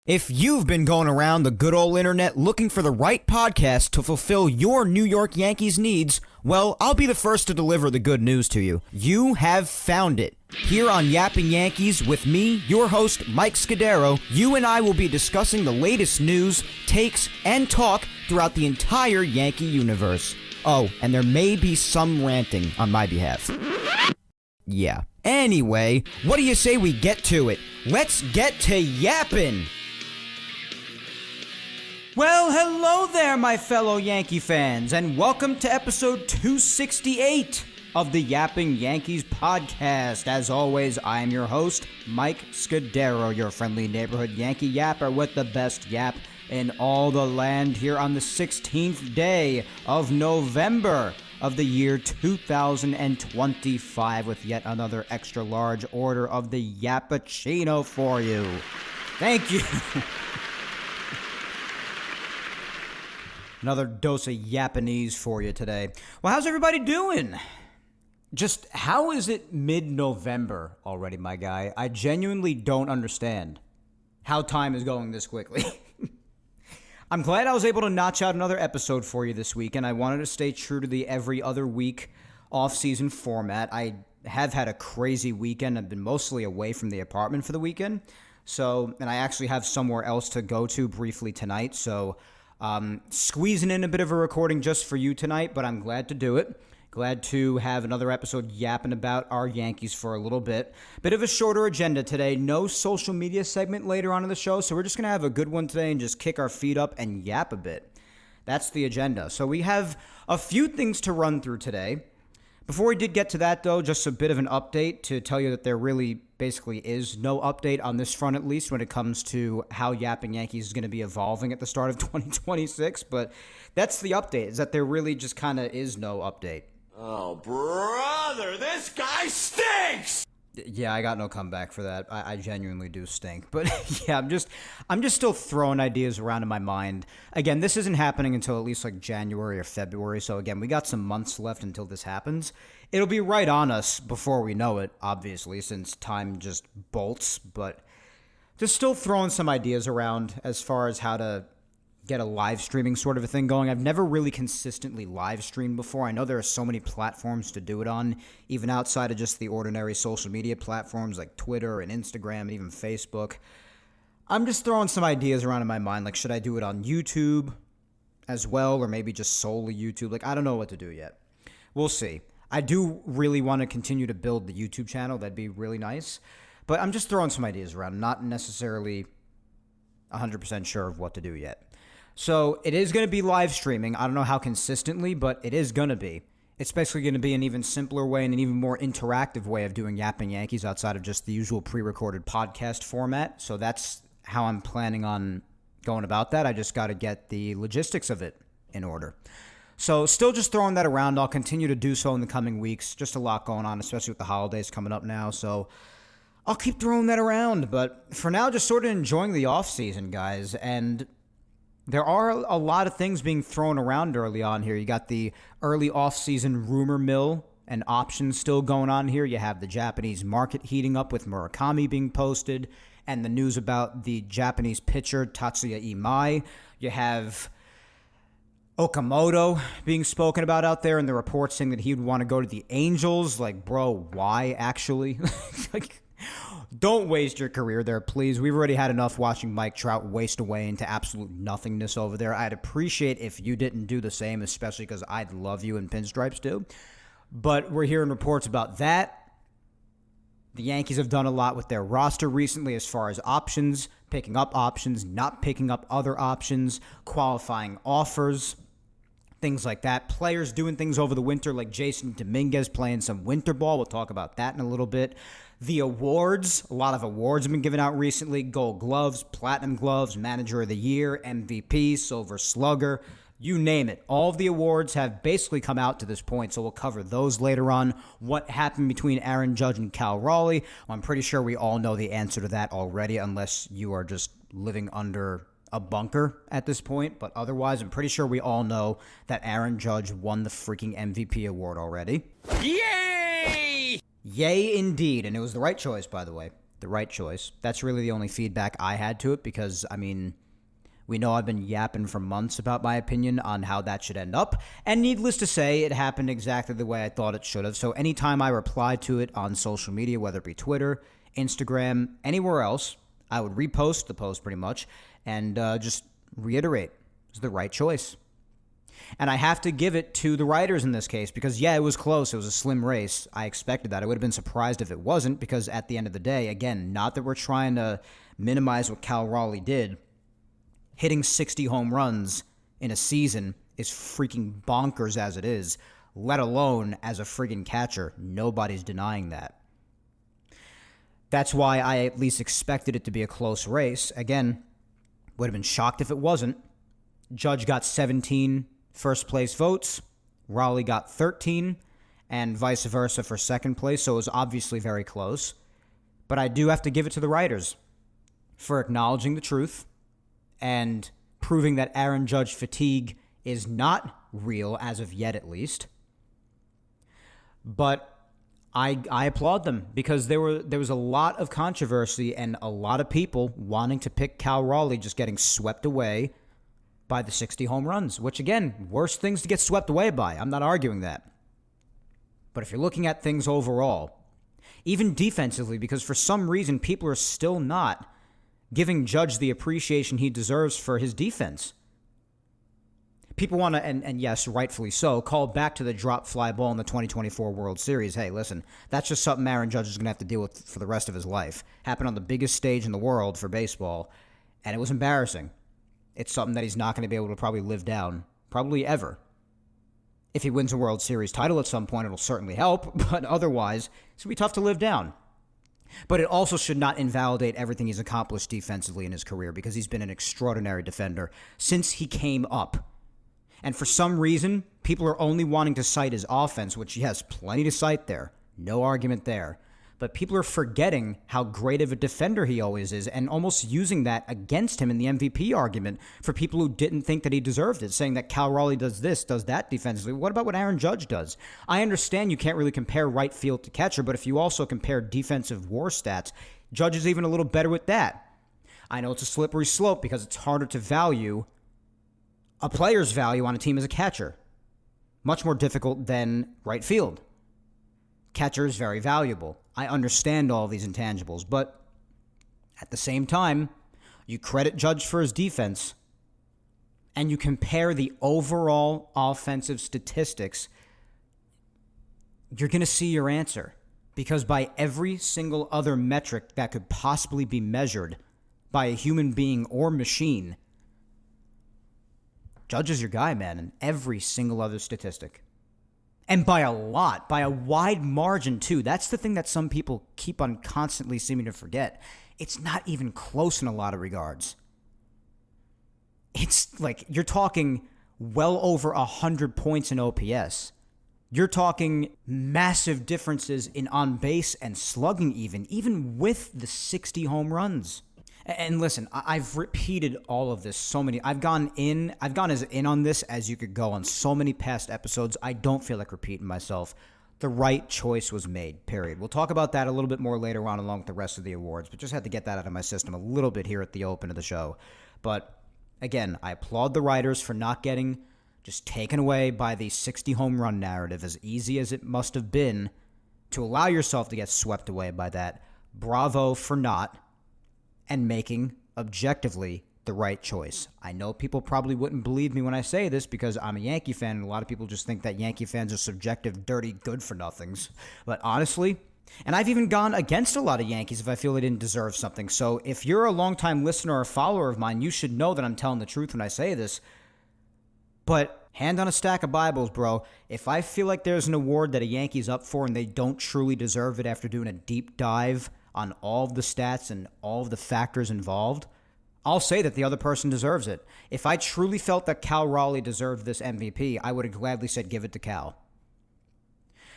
If you've been going around the good old internet looking for the right podcast to fulfill your New York Yankees needs, well, I'll be the first to deliver the good news to you. You have found it. Here on Yapping Yankees with me, your host, Mike Scudero, you and I will be discussing the latest news, takes, and talk throughout the entire Yankee universe. Oh, and there may be some ranting on my behalf. Yeah. Anyway, what do you say we get to it? Let's get to yapping! Well, hello there, my fellow Yankee fans, and welcome to episode 268 of the Yapping Yankees podcast. As always, I am your host, Mike Scudero, your friendly neighborhood Yankee yapper with the best yap in all the land here on the 16th day of November of the year 2025 with yet another extra large order of the Yappuccino for you. Thank you. Another dose of Japanese for you today. Well, how's everybody doing? Just how is it mid-November already, my guy? I genuinely don't understand how time is going this quickly. I'm glad I was able to notch out another episode for you this week, and I wanted to stay true to the every other week off-season format. I have had a crazy weekend. I've been mostly away from the apartment for the weekend, and I actually have somewhere else to go to briefly tonight, so squeezing in a bit of a recording just for you tonight, but I'm glad to do it. Glad to have another episode yapping about our Yankees for a little bit. Bit of a shorter agenda today. No social media segment later on in the show, so we're just going to have a good one today and just kick our feet up and yap a bit. That's the agenda. So we have a few things to run through today. Before we did get to that, though, just a bit of an update to tell you that there really basically is no update on this front, at least when it comes to how Yapping Yankees is going to be evolving at the start of 2026. But that's the update, is that there really just kind of is no update. Oh, brother, this guy stinks! Yeah, I got no comeback for that. I genuinely do stink. But yeah, I'm just still throwing ideas around in my mind. Again, this isn't happening until at least like January or February. So again, we got some months left until this happens. It'll be right on us before we know it, obviously, since time just bolts. But just still throwing some ideas around as far as how to get a live streaming sort of a thing going. I've never really consistently live streamed before. I know there are so many platforms to do it on, even outside of just the ordinary social media platforms like Twitter and Instagram and even Facebook. I'm just throwing some ideas around in my mind, like should I do it on YouTube as well, or maybe just solely YouTube? Like, I don't know what to do yet. We'll see. I do really want to continue to build the YouTube channel. That'd be really nice. But I'm just throwing some ideas around, not necessarily 100% sure of what to do yet. So it is going to be live streaming. I don't know how consistently, but it is going to be. It's basically going to be an even simpler way and an even more interactive way of doing Yapping Yankees outside of just the usual pre-recorded podcast format. So that's how I'm planning on going about that. I just got to get the logistics of it in order. So still just throwing that around. I'll continue to do so in the coming weeks. Just a lot going on, especially with the holidays coming up now. So I'll keep throwing that around. But for now, just sort of enjoying the off-season, guys. And there are a lot of things being thrown around early on here. You got the early off-season rumor mill and options still going on here. You have the Japanese market heating up with Murakami being posted and the news about the Japanese pitcher Tatsuya Imai. You have Okamoto being spoken about out there and the reports saying that he would want to go to the Angels. Like, bro, why actually? Like, don't waste your career there, please. We've already had enough watching Mike Trout waste away into absolute nothingness over there. I'd appreciate if you didn't do the same, especially because I'd love you in pinstripes too. But we're hearing reports about that. The Yankees have done a lot with their roster recently as far as options, picking up options, not picking up other options, qualifying offers, things like that. Players doing things over the winter like Jason Dominguez playing some winter ball. We'll talk about that in a little bit. The awards, a lot of awards have been given out recently. Gold Gloves, Platinum Gloves, Manager of the Year, MVP, Silver Slugger, you name it. All of the awards have basically come out to this point, so we'll cover those later on. What happened between Aaron Judge and Cal Raleigh? Well, I'm pretty sure we all know the answer to that already, unless you are just living under a bunker at this point. But otherwise, I'm pretty sure we all know that Aaron Judge won the freaking MVP award already. Yay! Yay, indeed. And it was the right choice, by the way. The right choice. That's really the only feedback I had to it because, I mean, we know I've been yapping for months about my opinion on how that should end up. And needless to say, it happened exactly the way I thought it should have. So anytime I replied to it on social media, whether it be Twitter, Instagram, anywhere else, I would repost the post pretty much and just reiterate it's the right choice. And I have to give it to the writers in this case because, yeah, it was close. It was a slim race. I expected that. I would have been surprised if it wasn't because at the end of the day, again, not that we're trying to minimize what Cal Raleigh did, hitting 60 home runs in a season is freaking bonkers as it is, let alone as a friggin' catcher. Nobody's denying that. That's why I at least expected it to be a close race. Again, would have been shocked if it wasn't. Judge got 17 first place votes. Raleigh got 13 and vice versa for second place. So it was obviously very close. But I do have to give it to the writers for acknowledging the truth and proving that Aaron Judge fatigue is not real as of yet, at least. But I applaud them because there was a lot of controversy and a lot of people wanting to pick Cal Raleigh just getting swept away by the 60 home runs, which, again, worst things to get swept away by. I'm not arguing that. But if you're looking at things overall, even defensively, because for some reason people are still not giving Judge the appreciation he deserves for his defense. People want to, and yes, rightfully so, call back to the drop fly ball in the 2024 World Series. Hey, listen, that's just something Aaron Judge is going to have to deal with for the rest of his life. Happened on the biggest stage in the world for baseball, and it was embarrassing. It's something that he's not going to be able to probably live down, probably ever. If he wins a World Series title at some point, it'll certainly help, but otherwise, it's going to be tough to live down. But it also should not invalidate everything he's accomplished defensively in his career because he's been an extraordinary defender since he came up. And for some reason, people are only wanting to cite his offense, which he has plenty to cite there. No argument there. But people are forgetting how great of a defender he always is and almost using that against him in the MVP argument for people who didn't think that he deserved it, saying that Cal Raleigh does this, does that defensively. What about what Aaron Judge does? I understand you can't really compare right field to catcher, but if you also compare defensive WAR stats, Judge is even a little better with that. I know it's a slippery slope because it's harder to value a player's value on a team as a catcher. Much more difficult than right field. Catcher is very valuable. I understand all these intangibles, but at the same time, you credit Judge for his defense and you compare the overall offensive statistics, you're going to see your answer. Because by every single other metric that could possibly be measured by a human being or machine, Judge is your guy, man, in every single other statistic. And by a lot, by a wide margin, too. That's the thing that some people keep on constantly seeming to forget. It's not even close in a lot of regards. It's like you're talking well over 100 points in OPS. You're talking massive differences in on base and slugging even with the 60 home runs. And listen, I've repeated all of this so many. I've gone as in on this as you could go on so many past episodes. I don't feel like repeating myself. The right choice was made, period. We'll talk about that a little bit more later on along with the rest of the awards, but just had to get that out of my system a little bit here at the open of the show. But again, I applaud the writers for not getting just taken away by the 60 home run narrative, as easy as it must have been to allow yourself to get swept away by that. Bravo for not. And making, objectively, the right choice. I know people probably wouldn't believe me when I say this because I'm a Yankee fan, and a lot of people just think that Yankee fans are subjective, dirty, good-for-nothings. But honestly, and I've even gone against a lot of Yankees if I feel they didn't deserve something. So if you're a longtime listener or follower of mine, you should know that I'm telling the truth when I say this. But hand on a stack of Bibles, bro. If I feel like there's an award that a Yankee's up for and they don't truly deserve it after doing a deep dive on all of the stats and all of the factors involved, I'll say that the other person deserves it. If I truly felt that Cal Raleigh deserved this MVP, I would have gladly said give it to Cal.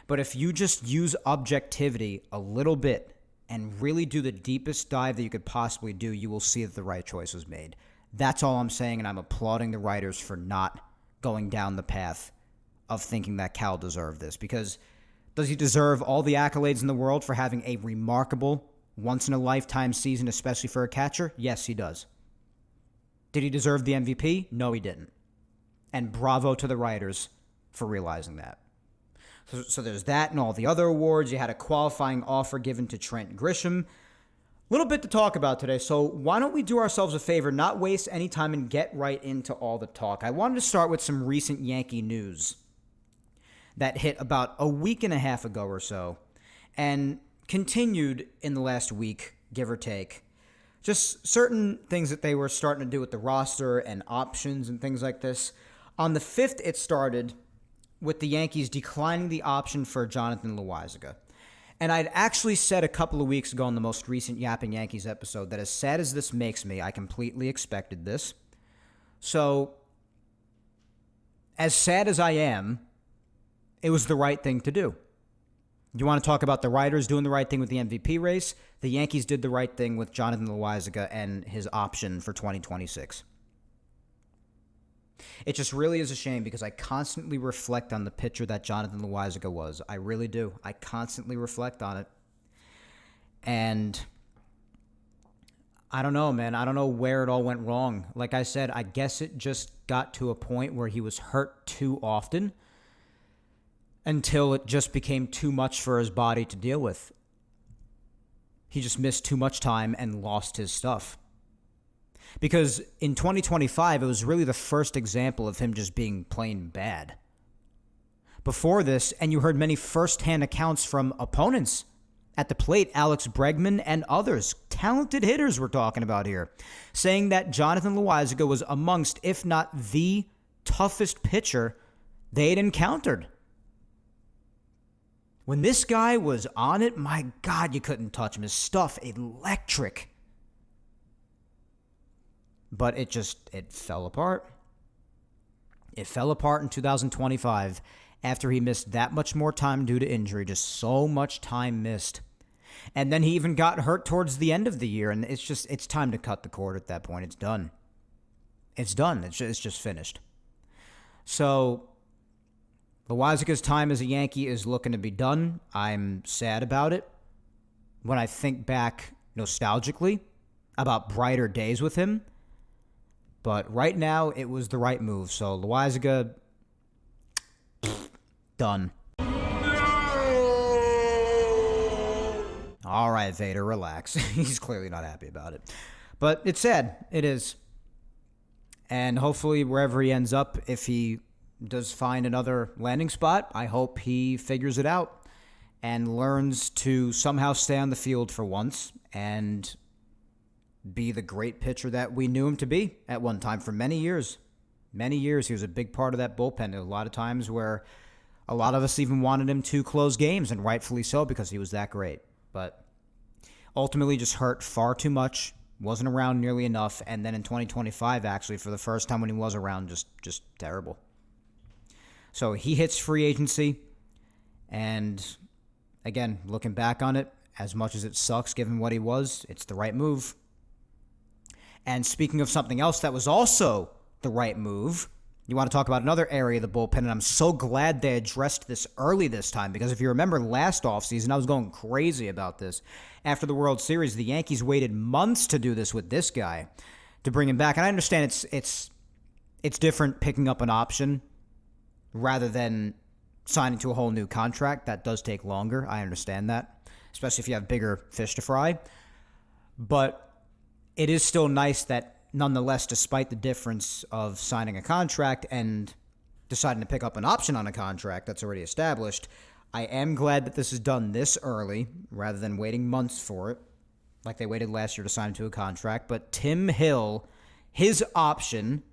But if you just use objectivity a little bit and really do the deepest dive that you could possibly do, you will see that the right choice was made. That's all I'm saying, and I'm applauding the writers for not going down the path of thinking that Cal deserved this. Because does he deserve all the accolades in the world for having a remarkable once-in-a-lifetime season, especially for a catcher? Yes, he does. Did he deserve the MVP? No, he didn't. And bravo to the writers for realizing that. So there's that and all the other awards. You had a qualifying offer given to Trent Grisham. A little bit to talk about today, so why don't we do ourselves a favor, not waste any time, and get right into all the talk. I wanted to start with some recent Yankee news that hit about a week and a half ago or so and continued in the last week, give or take. Just certain things that they were starting to do with the roster and options and things like this. On the 5th, it started with the Yankees declining the option for Jonathan Loaisiga. And I'd actually said a couple of weeks ago in the most recent Yapping Yankees episode that as sad as this makes me, I completely expected this. So, as sad as I am, it was the right thing to do. You want to talk about the writers doing the right thing with the MVP race? The Yankees did the right thing with Jonathan Loaisiga and his option for 2026. It just really is a shame because I constantly reflect on the pitcher that Jonathan Loaisiga was. I really do. I constantly reflect on it. And I don't know, man. I don't know where it all went wrong. Like I said, I guess it just got to a point where he was hurt too often until it just became too much for his body to deal with. He just missed too much time and lost his stuff. Because in 2025, it was really the first example of him just being plain bad. Before this, and you heard many first-hand accounts from opponents at the plate, Alex Bregman and others, talented hitters we're talking about here, saying that Jonathan Loaisiga was amongst, if not the toughest pitcher they'd encountered. When this guy was on it, my God, you couldn't touch him. His stuff, electric. But it fell apart. It fell apart in 2025 after he missed that much more time due to injury, just so much time missed. And then he even got hurt towards the end of the year, and it's time to cut the cord at that point. It's done. It's done. It's just finished. So Loaisiga's time as a Yankee is looking to be done. I'm sad about it. When I think back nostalgically about brighter days with him, but right now, it was the right move. So, Loaisiga, done. All right, Vader, relax. He's clearly not happy about it. But it's sad. It is. And hopefully, wherever he ends up, if he does find another landing spot, I hope he figures it out and learns to somehow stay on the field for once and be the great pitcher that we knew him to be at one time for many years. Many years, he was a big part of that bullpen. There were a lot of times where a lot of us even wanted him to close games, and rightfully so because he was that great. But ultimately just hurt far too much, wasn't around nearly enough, and then in 2025, actually, for the first time when he was around, just terrible. So he hits free agency, and again, looking back on it, as much as it sucks given what he was, it's the right move. And speaking of something else that was also the right move, you want to talk about another area of the bullpen, and I'm so glad they addressed this early this time, because if you remember last offseason, I was going crazy about this. After the World Series, the Yankees waited months to do this with this guy, to bring him back. And I understand it's different picking up an option rather than signing to a whole new contract. That does take longer. I understand that, especially if you have bigger fish to fry. But it is still nice that, nonetheless, despite the difference of signing a contract and deciding to pick up an option on a contract that's already established, I am glad that this is done this early rather than waiting months for it, like they waited last year to sign him to a contract. But Tim Hill, his option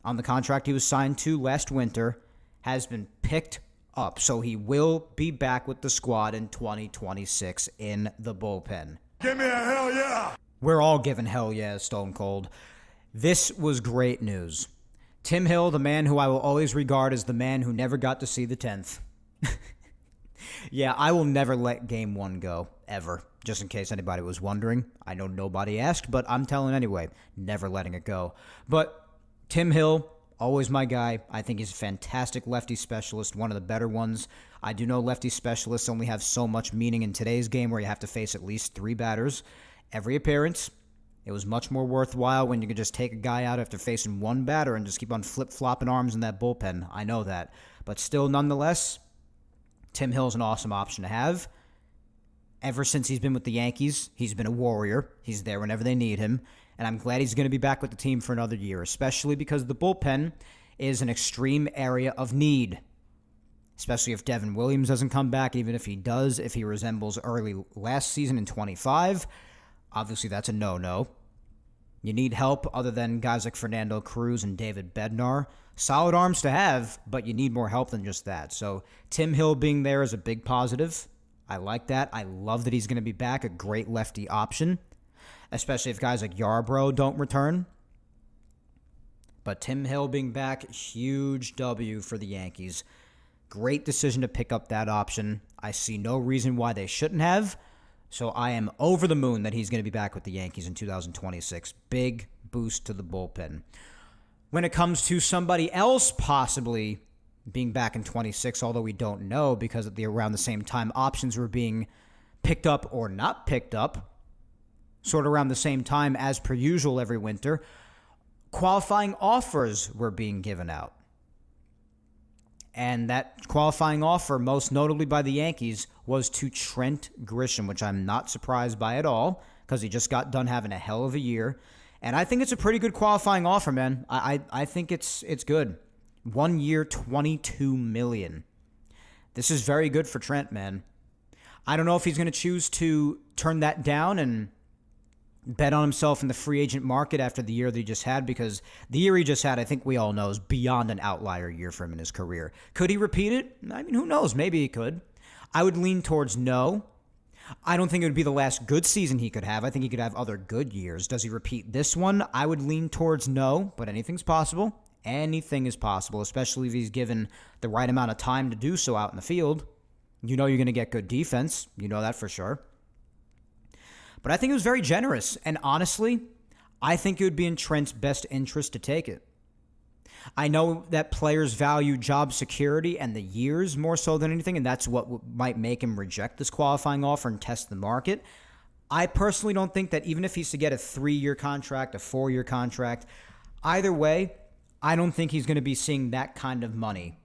on the contract he was signed to last winter has been picked up. So he will be back with the squad in 2026 in the bullpen. Give me a hell yeah! We're all giving hell yeah, Stone Cold. This was great news. Tim Hill, the man who I will always regard as the man who never got to see the 10th. Yeah, I will never let Game 1 go, ever. Just in case anybody was wondering. I know nobody asked, but I'm telling anyway. Never letting it go. But Tim Hill, always my guy. I think he's a fantastic lefty specialist, one of the better ones. I do know lefty specialists only have so much meaning in today's game where you have to face at least 3 batters every appearance. It was much more worthwhile when you could just take a guy out after facing 1 batter and just keep on flip-flopping arms in that bullpen. I know that. But still, nonetheless, Tim Hill's an awesome option to have. Ever since he's been with the Yankees, he's been a warrior. He's there whenever they need him. And I'm glad he's going to be back with the team for another year, especially because the bullpen is an extreme area of need. Especially if Devin Williams doesn't come back. Even if he does, if he resembles early last season in 25, obviously that's a no-no. You need help other than guys like Fernando Cruz and David Bednar. Solid arms to have, but you need more help than just that. So Tim Hill being there is a big positive. I like that. I love that he's going to be back, a great lefty option, especially if guys like Yarbrough don't return. But Tim Hill being back, huge W for the Yankees. Great decision to pick up that option. I see no reason why they shouldn't have. So I am over the moon that he's going to be back with the Yankees in 2026. Big boost to the bullpen. When it comes to somebody else possibly being back in 26, although we don't know because around the same time options were being picked up or not picked up, sort of around the same time as per usual every winter, qualifying offers were being given out. And that qualifying offer, most notably by the Yankees, was to Trent Grisham, which I'm not surprised by at all because he just got done having a hell of a year. And I think it's a pretty good qualifying offer, man. I think it's good. 1 year, $22 million. This is very good for Trent, man. I don't know if he's going to choose to turn that down and bet on himself in the free agent market after the year that he just had, because the year he just had, I think we all know, is beyond an outlier year for him in his career. Could he repeat it? I mean, who knows? Maybe he could. I would lean towards no. I don't think it would be the last good season he could have. I think he could have other good years. Does he repeat this one? I would lean towards no, but anything's possible. Anything is possible, especially if he's given the right amount of time to do so out in the field. You know you're going to get good defense. You know that for sure. But I think it was very generous. And honestly, I think it would be in Trent's best interest to take it. I know that players value job security and the years more so than anything, and that's what might make him reject this qualifying offer and test the market. I personally don't think that even if he's to get a 3-year contract, a 4-year contract, either way, I don't think he's going to be seeing that kind of money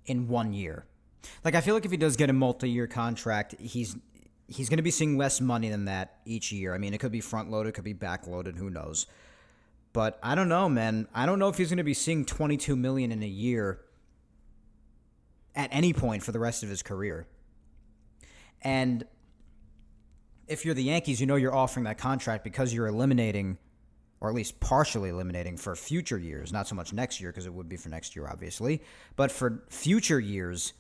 in 1 year. Like, I feel like if he does get a multi-year contract, he's going to be seeing less money than that each year. I mean, it could be front-loaded, it could be back-loaded, who knows. But I don't know, man. I don't know if he's going to be seeing $22 million in a year at any point for the rest of his career. And if you're the Yankees, you know you're offering that contract because you're eliminating, or at least partially eliminating, for future years. Not so much next year, because it would be for next year, obviously. But for future years,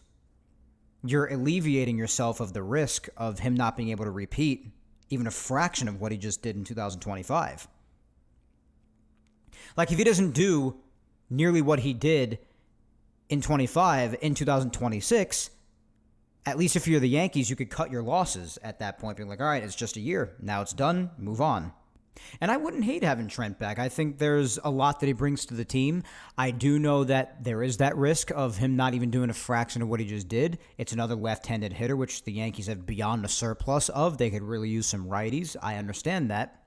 you're alleviating yourself of the risk of him not being able to repeat even a fraction of what he just did in 2025. Like, if he doesn't do nearly what he did in 25 in 2026, at least if you're the Yankees, you could cut your losses at that point, being like, all right, it's just a year. Now it's done. Move on. And I wouldn't hate having Trent back. I think there's a lot that he brings to the team. I do know that there is that risk of him not even doing a fraction of what he just did. It's another left-handed hitter, which the Yankees have beyond a surplus of. They could really use some righties. I understand that.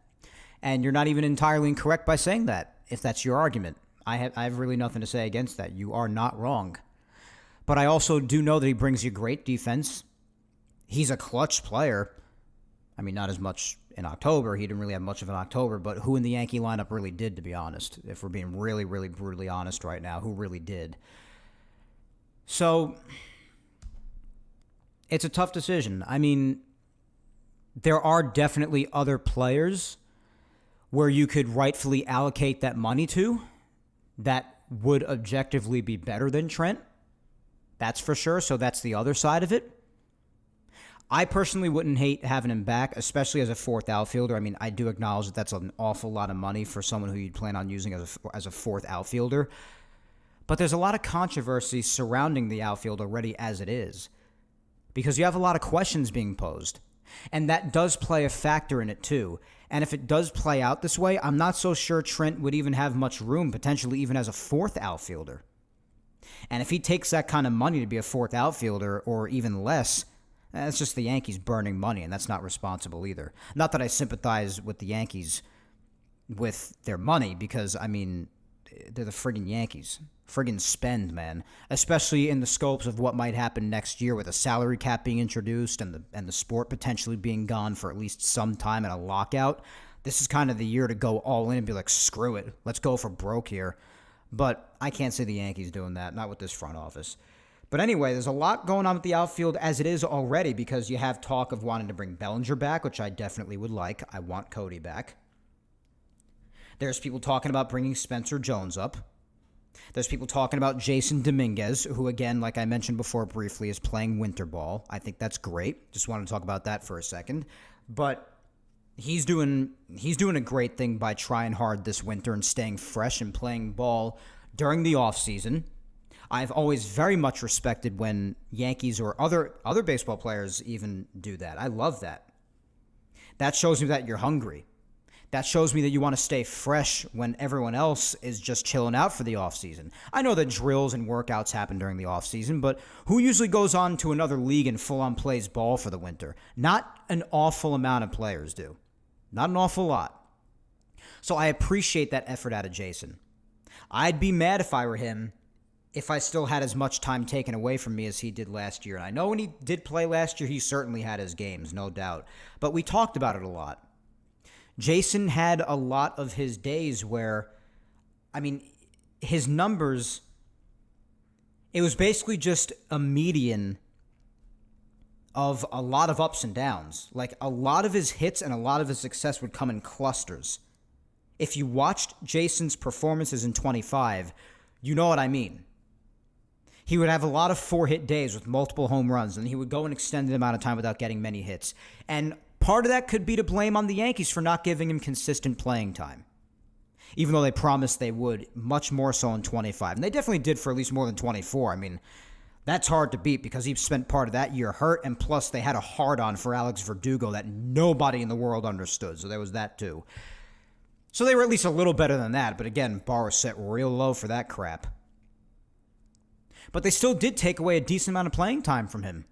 And you're not even entirely incorrect by saying that, if that's your argument. I have really nothing to say against that. You are not wrong. But I also do know that he brings you great defense. He's a clutch player. I mean, not as much in October. He didn't really have much of an October, but who in the Yankee lineup really did, to be honest? If we're being really, really brutally honest right now, who really did? So, it's a tough decision. I mean, there are definitely other players where you could rightfully allocate that money to that would objectively be better than Trent. That's for sure. So that's the other side of it. I personally wouldn't hate having him back, especially as a 4th outfielder. I mean, I do acknowledge that that's an awful lot of money for someone who you'd plan on using as a 4th outfielder. But there's a lot of controversy surrounding the outfield already as it is, because you have a lot of questions being posed. And that does play a factor in it too. And if it does play out this way, I'm not so sure Trent would even have much room, potentially even as a 4th outfielder. And if he takes that kind of money to be a fourth outfielder or even less, that's just the Yankees burning money, and that's not responsible either. Not that I sympathize with the Yankees with their money, because, I mean, they're the friggin' Yankees. Friggin' spend, man. Especially in the scopes of what might happen next year with a salary cap being introduced and the sport potentially being gone for at least some time in a lockout. This is kind of the year to go all in and be like, screw it. Let's go for broke here. But I can't see the Yankees doing that, not with this front office. But anyway, there's a lot going on with the outfield as it is already, because you have talk of wanting to bring Bellinger back, which I definitely would like. I want Cody back. There's people talking about bringing Spencer Jones up. There's people talking about Jason Dominguez, who, again, like I mentioned before briefly, is playing winter ball. I think that's great. Just wanted to talk about that for a second. But he's doing a great thing by trying hard this winter and staying fresh and playing ball during the offseason. I've always very much respected when Yankees or other baseball players even do that. I love that. That shows me that you're hungry. That shows me that you want to stay fresh when everyone else is just chilling out for the offseason. I know that drills and workouts happen during the offseason, but who usually goes on to another league and full-on plays ball for the winter? Not an awful amount of players do. Not an awful lot. So I appreciate that effort out of Jason. I'd be mad if I were him if I still had as much time taken away from me as he did last year. And I know when he did play last year, he certainly had his games, no doubt. But we talked about it a lot. Jason had a lot of his days where, I mean, his numbers, it was basically just a median of a lot of ups and downs. Like, a lot of his hits and a lot of his success would come in clusters. If you watched Jason's performances in 25, you know what I mean. He would have a lot of 4-hit days with multiple home runs, and he would go an extended amount of time without getting many hits. And part of that could be to blame on the Yankees for not giving him consistent playing time, even though they promised they would, much more so in 25. And they definitely did for at least more than 24. I mean, that's hard to beat because he spent part of that year hurt, and plus they had a hard-on for Alex Verdugo that nobody in the world understood, so there was that too. So they were at least a little better than that, but again, bar was set real low for that crap. But they still did take away a decent amount of playing time from him.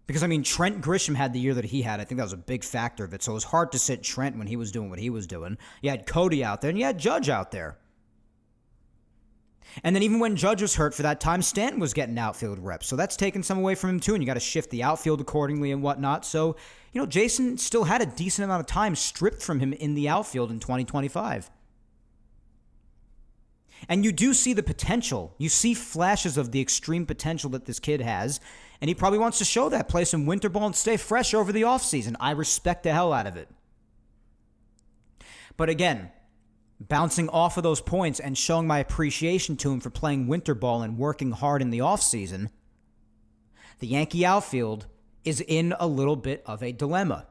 Because, I mean, Trent Grisham had the year that he had. I think that was a big factor of it. So it was hard to sit Trent when he was doing what he was doing. You had Cody out there, and you had Judge out there. And then even when Judge was hurt for that time, Stanton was getting outfield reps. So that's taken some away from him, too, and you got to shift the outfield accordingly and whatnot. So, you know, Jason still had a decent amount of time stripped from him in the outfield in 2025. And you do see the potential. You see flashes of the extreme potential that this kid has, and he probably wants to show that, play some winter ball and stay fresh over the offseason. I respect the hell out of it. But again, bouncing off of those points and showing my appreciation to him for playing winter ball and working hard in the offseason, the Yankee outfield is in a little bit of a dilemma.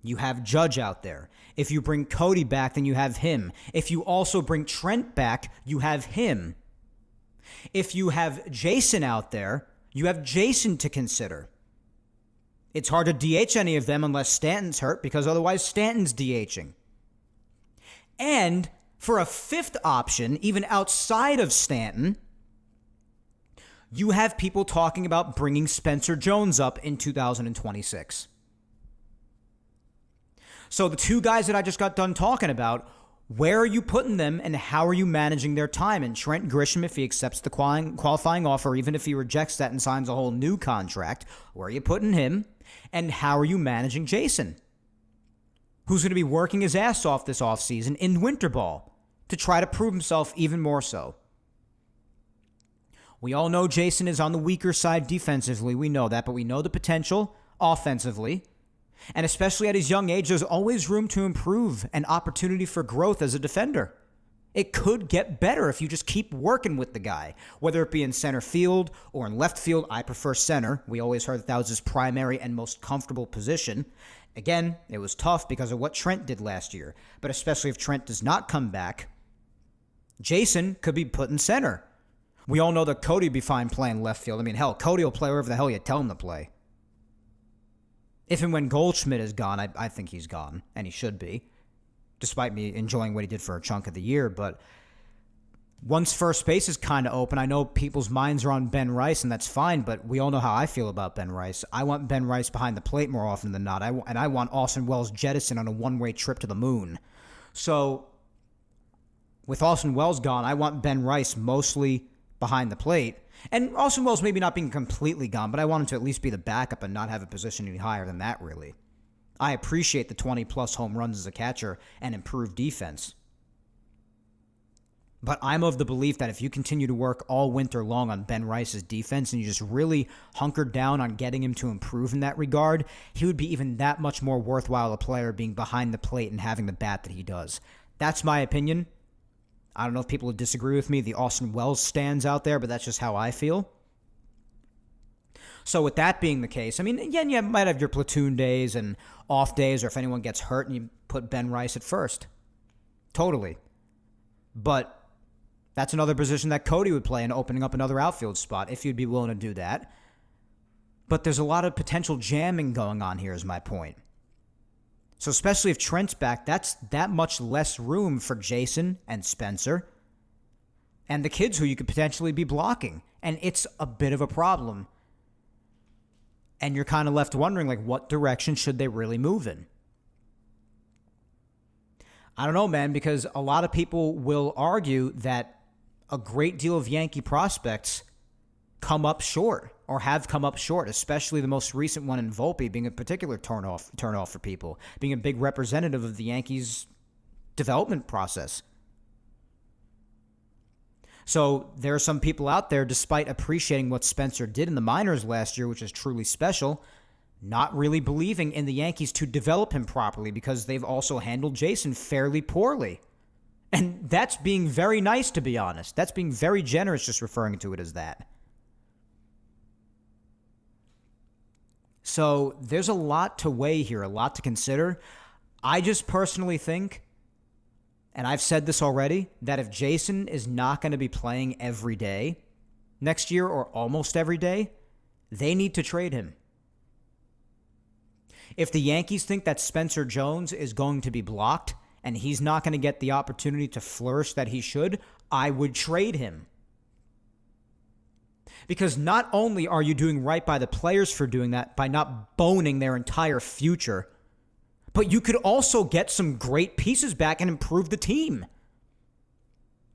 You have Judge out there. If you bring Cody back, then you have him. If you also bring Trent back, you have him. If you have Jason out there, you have Jason to consider. It's hard to DH any of them unless Stanton's hurt, because otherwise Stanton's DHing. And for a fifth option, even outside of Stanton, you have people talking about bringing Spencer Jones up in 2026. So the two guys that I just got done talking about, where are you putting them and how are you managing their time? And Trent Grisham, if he accepts the qualifying offer, even if he rejects that and signs a whole new contract, where are you putting him? And how are you managing Jason, who's going to be working his ass off this offseason in winter ball to try to prove himself even more so? We all know Jason is on the weaker side defensively. We know that, but we know the potential offensively. And especially at his young age, there's always room to improve and opportunity for growth as a defender. It could get better if you just keep working with the guy, whether it be in center field or in left field. I prefer center. We always heard that was his primary and most comfortable position. Again, it was tough because of what Trent did last year, but especially if Trent does not come back, Jason could be put in center. We all know that Cody would be fine playing left field. I mean, hell, Cody will play wherever the hell you tell him to play. If and when Goldschmidt is gone, I think he's gone, and he should be, despite me enjoying what he did for a chunk of the year. But Once first base is kind of open, I know people's minds are on Ben Rice, and that's fine, but we all know how I feel about Ben Rice. I want Ben Rice behind the plate more often than not, and I want Austin Wells jettison on a one-way trip to the moon. So, with Austin Wells gone, I want Ben Rice mostly behind the plate. And Austin Wells maybe not being completely gone, but I want him to at least be the backup and not have a position any higher than that, really. I appreciate the 20-plus home runs as a catcher and improved defense. But I'm of the belief that if you continue to work all winter long on Ben Rice's defense and you just really hunkered down on getting him to improve in that regard, he would be even that much more worthwhile a player being behind the plate and having the bat that he does. That's my opinion. I don't know if people would disagree with me. The Austin Wells stands out there, but that's just how I feel. So with that being the case, I mean, again, you might have your platoon days and off days, or if anyone gets hurt and you put Ben Rice at first. Totally. But that's another position that Cody would play in, opening up another outfield spot, if you'd be willing to do that. But there's a lot of potential jamming going on here, is my point. So especially if Trent's back, that's that much less room for Jason and Spencer and the kids who you could potentially be blocking. And it's a bit of a problem. And you're kind of left wondering, like, what direction should they really move in? I don't know, man, because a lot of people will argue that a great deal of Yankee prospects come up short or have come up short, especially the most recent one in Volpe being a particular turnoff for people, being a big representative of the Yankees' development process. So there are some people out there, despite appreciating what Spencer did in the minors last year, which is truly special, not really believing in the Yankees to develop him properly because they've also handled Jason fairly poorly. And that's being very nice, to be honest. That's being very generous, just referring to it as that. So there's a lot to weigh here, a lot to consider. I just personally think, and I've said this already, that if Jason is not going to be playing every day next year or almost every day, they need to trade him. If the Yankees think that Spencer Jones is going to be blocked and he's not going to get the opportunity to flourish that he should, I would trade him. Because not only are you doing right by the players for doing that, by not boning their entire future, but you could also get some great pieces back and improve the team.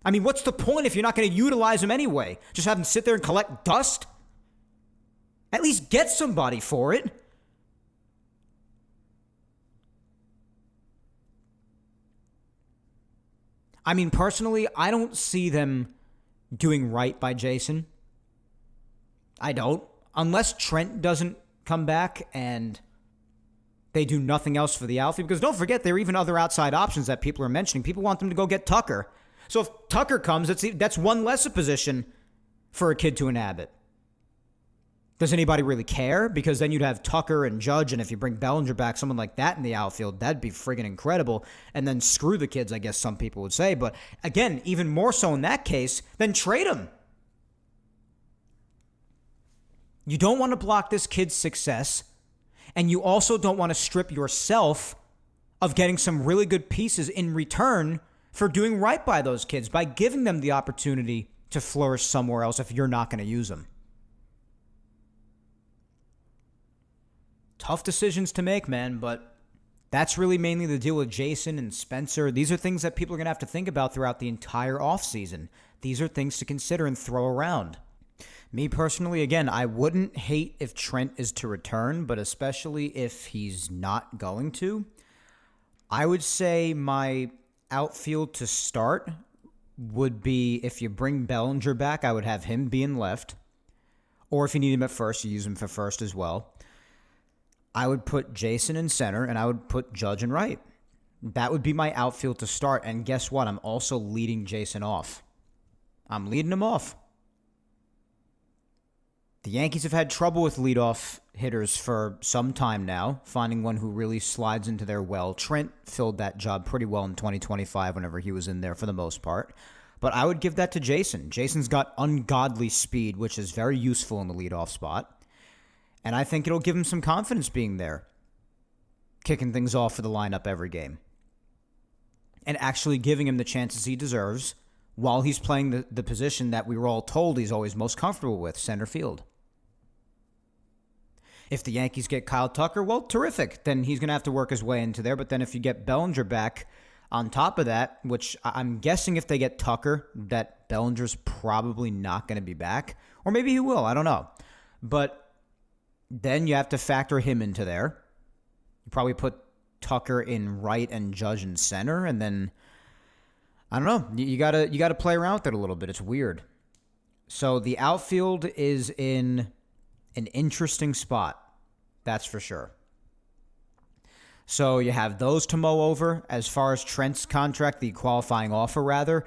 I mean, what's the point if you're not going to utilize them anyway? Just have them sit there and collect dust? At least get somebody for it. I mean, personally, I don't see them doing right by Jason. I don't. Unless Trent doesn't come back and they do nothing else for the outfield. Because don't forget, there are even other outside options that people are mentioning. People want them to go get Tucker. So if Tucker comes, that's one less a position for a kid to inhabit. Does anybody really care? Because then you'd have Tucker and Judge, and if you bring Bellinger back, someone like that in the outfield, that'd be friggin' incredible. And then screw the kids, I guess some people would say. But again, even more so in that case, then trade them. You don't want to block this kid's success, and you also don't want to strip yourself of getting some really good pieces in return for doing right by those kids by giving them the opportunity to flourish somewhere else if you're not going to use them. Tough decisions to make, man, but that's really mainly the deal with Jason and Spencer. These are things that people are going to have to think about throughout the entire offseason. These are things to consider and throw around. Me personally, again, I wouldn't hate if Trent is to return, but especially if he's not going to. I would say my outfield to start would be, if you bring Bellinger back, I would have him be in left. Or if you need him at first, you use him for first as well. I would put Jason in center, and I would put Judge in right. That would be my outfield to start. And guess what? I'm also leading Jason off. I'm leading him off. The Yankees have had trouble with leadoff hitters for some time now, finding one who really slides into their well. Trent filled that job pretty well in 2025 whenever he was in there for the most part. But I would give that to Jason. Jason's got ungodly speed, which is very useful in the leadoff spot. And I think it'll give him some confidence being there, kicking things off for the lineup every game, and actually giving him the chances he deserves while he's playing the position that we were all told he's always most comfortable with, center field. If the Yankees get Kyle Tucker, well, terrific. Then he's going to have to work his way into there. But then if you get Bellinger back on top of that, which I'm guessing if they get Tucker, that Bellinger's probably not going to be back. Or maybe he will. I don't know. But then you have to factor him into there. You probably put Tucker in right and Judge in center. And then, I don't know. You gotta play around with it a little bit. It's weird. So the outfield is in an interesting spot. That's for sure. So you have those to mow over. As far as Trent's contract, the qualifying offer rather,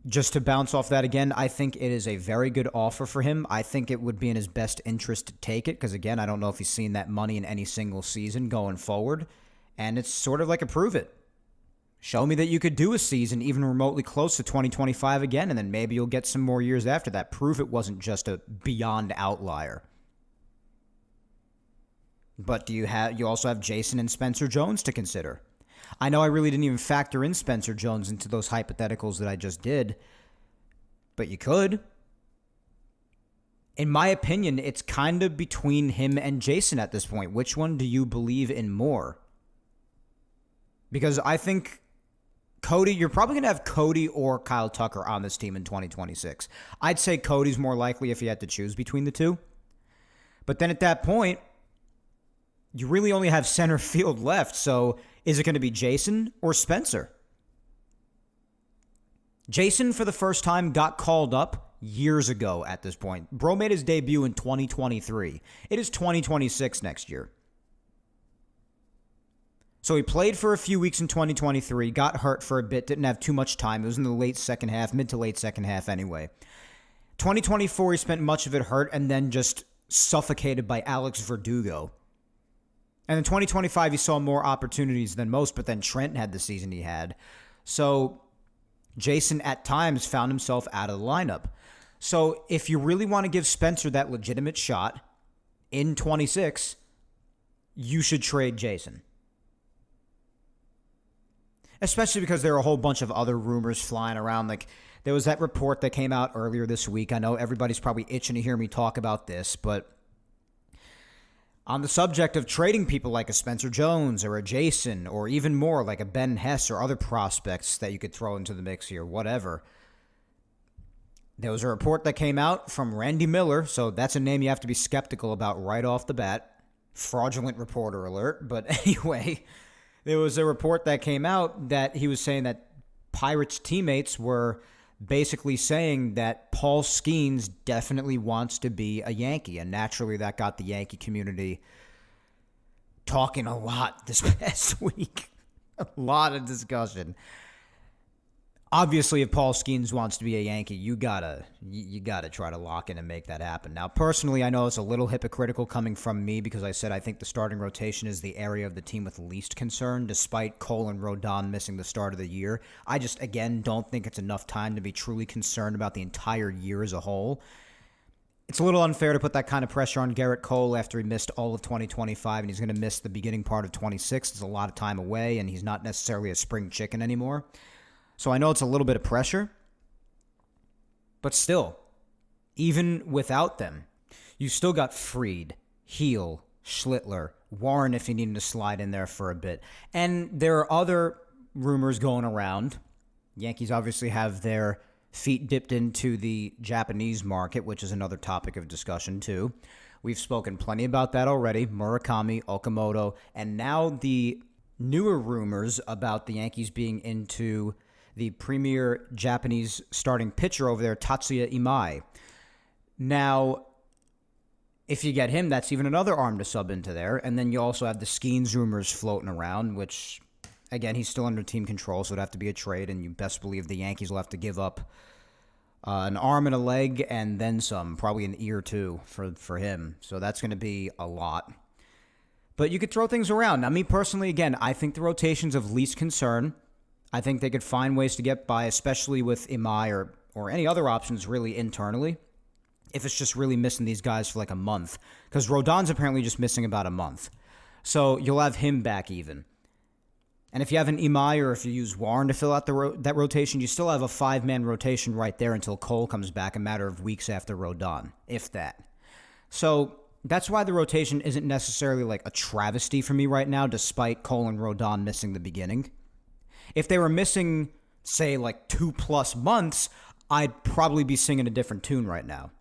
just to bounce off that again, I think it is a very good offer for him. I think it would be in his best interest to take it because, again, I don't know if he's seen that money in any single season going forward. And it's sort of like a prove it. Show me that you could do a season even remotely close to 2025 again, and then maybe you'll get some more years after that. Prove it wasn't just a beyond outlier. But you also have Jason and Spencer Jones to consider. I know I really didn't even factor in Spencer Jones into those hypotheticals that I just did, but you could. In my opinion, it's kind of between him and Jason at this point. Which one do you believe in more? Because I think Cody, you're probably going to have Cody or Kyle Tucker on this team in 2026. I'd say Cody's more likely if you had to choose between the two. But then at that point, you really only have center field left. So is it going to be Jason or Spencer? Jason, for the first time, got called up years ago at this point. Bro made his debut in 2023. It is 2026 next year. So he played for a few weeks in 2023, got hurt for a bit, didn't have too much time. It was in the late second half, mid to late second half anyway. 2024, he spent much of it hurt and then just suffocated by Alex Verdugo. And in 2025, he saw more opportunities than most, but then Trent had the season he had. So Jason at times found himself out of the lineup. So if you really want to give Spencer that legitimate shot in 26, you should trade Jason. Especially because there are a whole bunch of other rumors flying around. Like, there was that report that came out earlier this week. I know everybody's probably itching to hear me talk about this, but on the subject of trading people like a Spencer Jones or a Jason or even more like a Ben Hess or other prospects that you could throw into the mix here, whatever. There was a report that came out from Randy Miller, so that's a name you have to be skeptical about right off the bat. Fraudulent reporter alert. But anyway, there was a report that came out that he was saying that Pirates teammates were basically saying that Paul Skeens definitely wants to be a Yankee. And naturally, that got the Yankee community talking a lot this past week. A lot of discussion. Obviously, if Paul Skeens wants to be a Yankee, you gotta try to lock in and make that happen. Now, personally, I know it's a little hypocritical coming from me because I said I think the starting rotation is the area of the team with least concern, despite Cole and Rodon missing the start of the year. I just, again, don't think it's enough time to be truly concerned about the entire year as a whole. It's a little unfair to put that kind of pressure on Garrett Cole after he missed all of 2025, and he's going to miss the beginning part of 26. It's a lot of time away, and he's not necessarily a spring chicken anymore. So I know it's a little bit of pressure, but still, even without them, you still got Fried, Heel, Schlittler, Warren if you needed to slide in there for a bit. And there are other rumors going around. Yankees obviously have their feet dipped into the Japanese market, which is another topic of discussion too. We've spoken plenty about that already. Murakami, Okamoto, and now the newer rumors about the Yankees being into the premier Japanese starting pitcher over there, Tatsuya Imai. Now, if you get him, that's even another arm to sub into there. And then you also have the Skeens rumors floating around, which, again, he's still under team control, so it'd have to be a trade, and you best believe the Yankees will have to give up an arm and a leg and then some, probably an ear too for him. So that's going to be a lot. But you could throw things around. Now, me personally, again, I think the rotation's of least concern. I think they could find ways to get by, especially with Imai or any other options really internally, if it's just really missing these guys for like a month. Because Rodon's apparently just missing about a month. So you'll have him back even. And if you have an Imai or if you use Warren to fill out that rotation, you still have a 5-man rotation right there until Cole comes back a matter of weeks after Rodon, if that. So that's why the rotation isn't necessarily like a travesty for me right now, despite Cole and Rodon missing the beginning. If they were missing, say, like 2+ months, I'd probably be singing a different tune right now.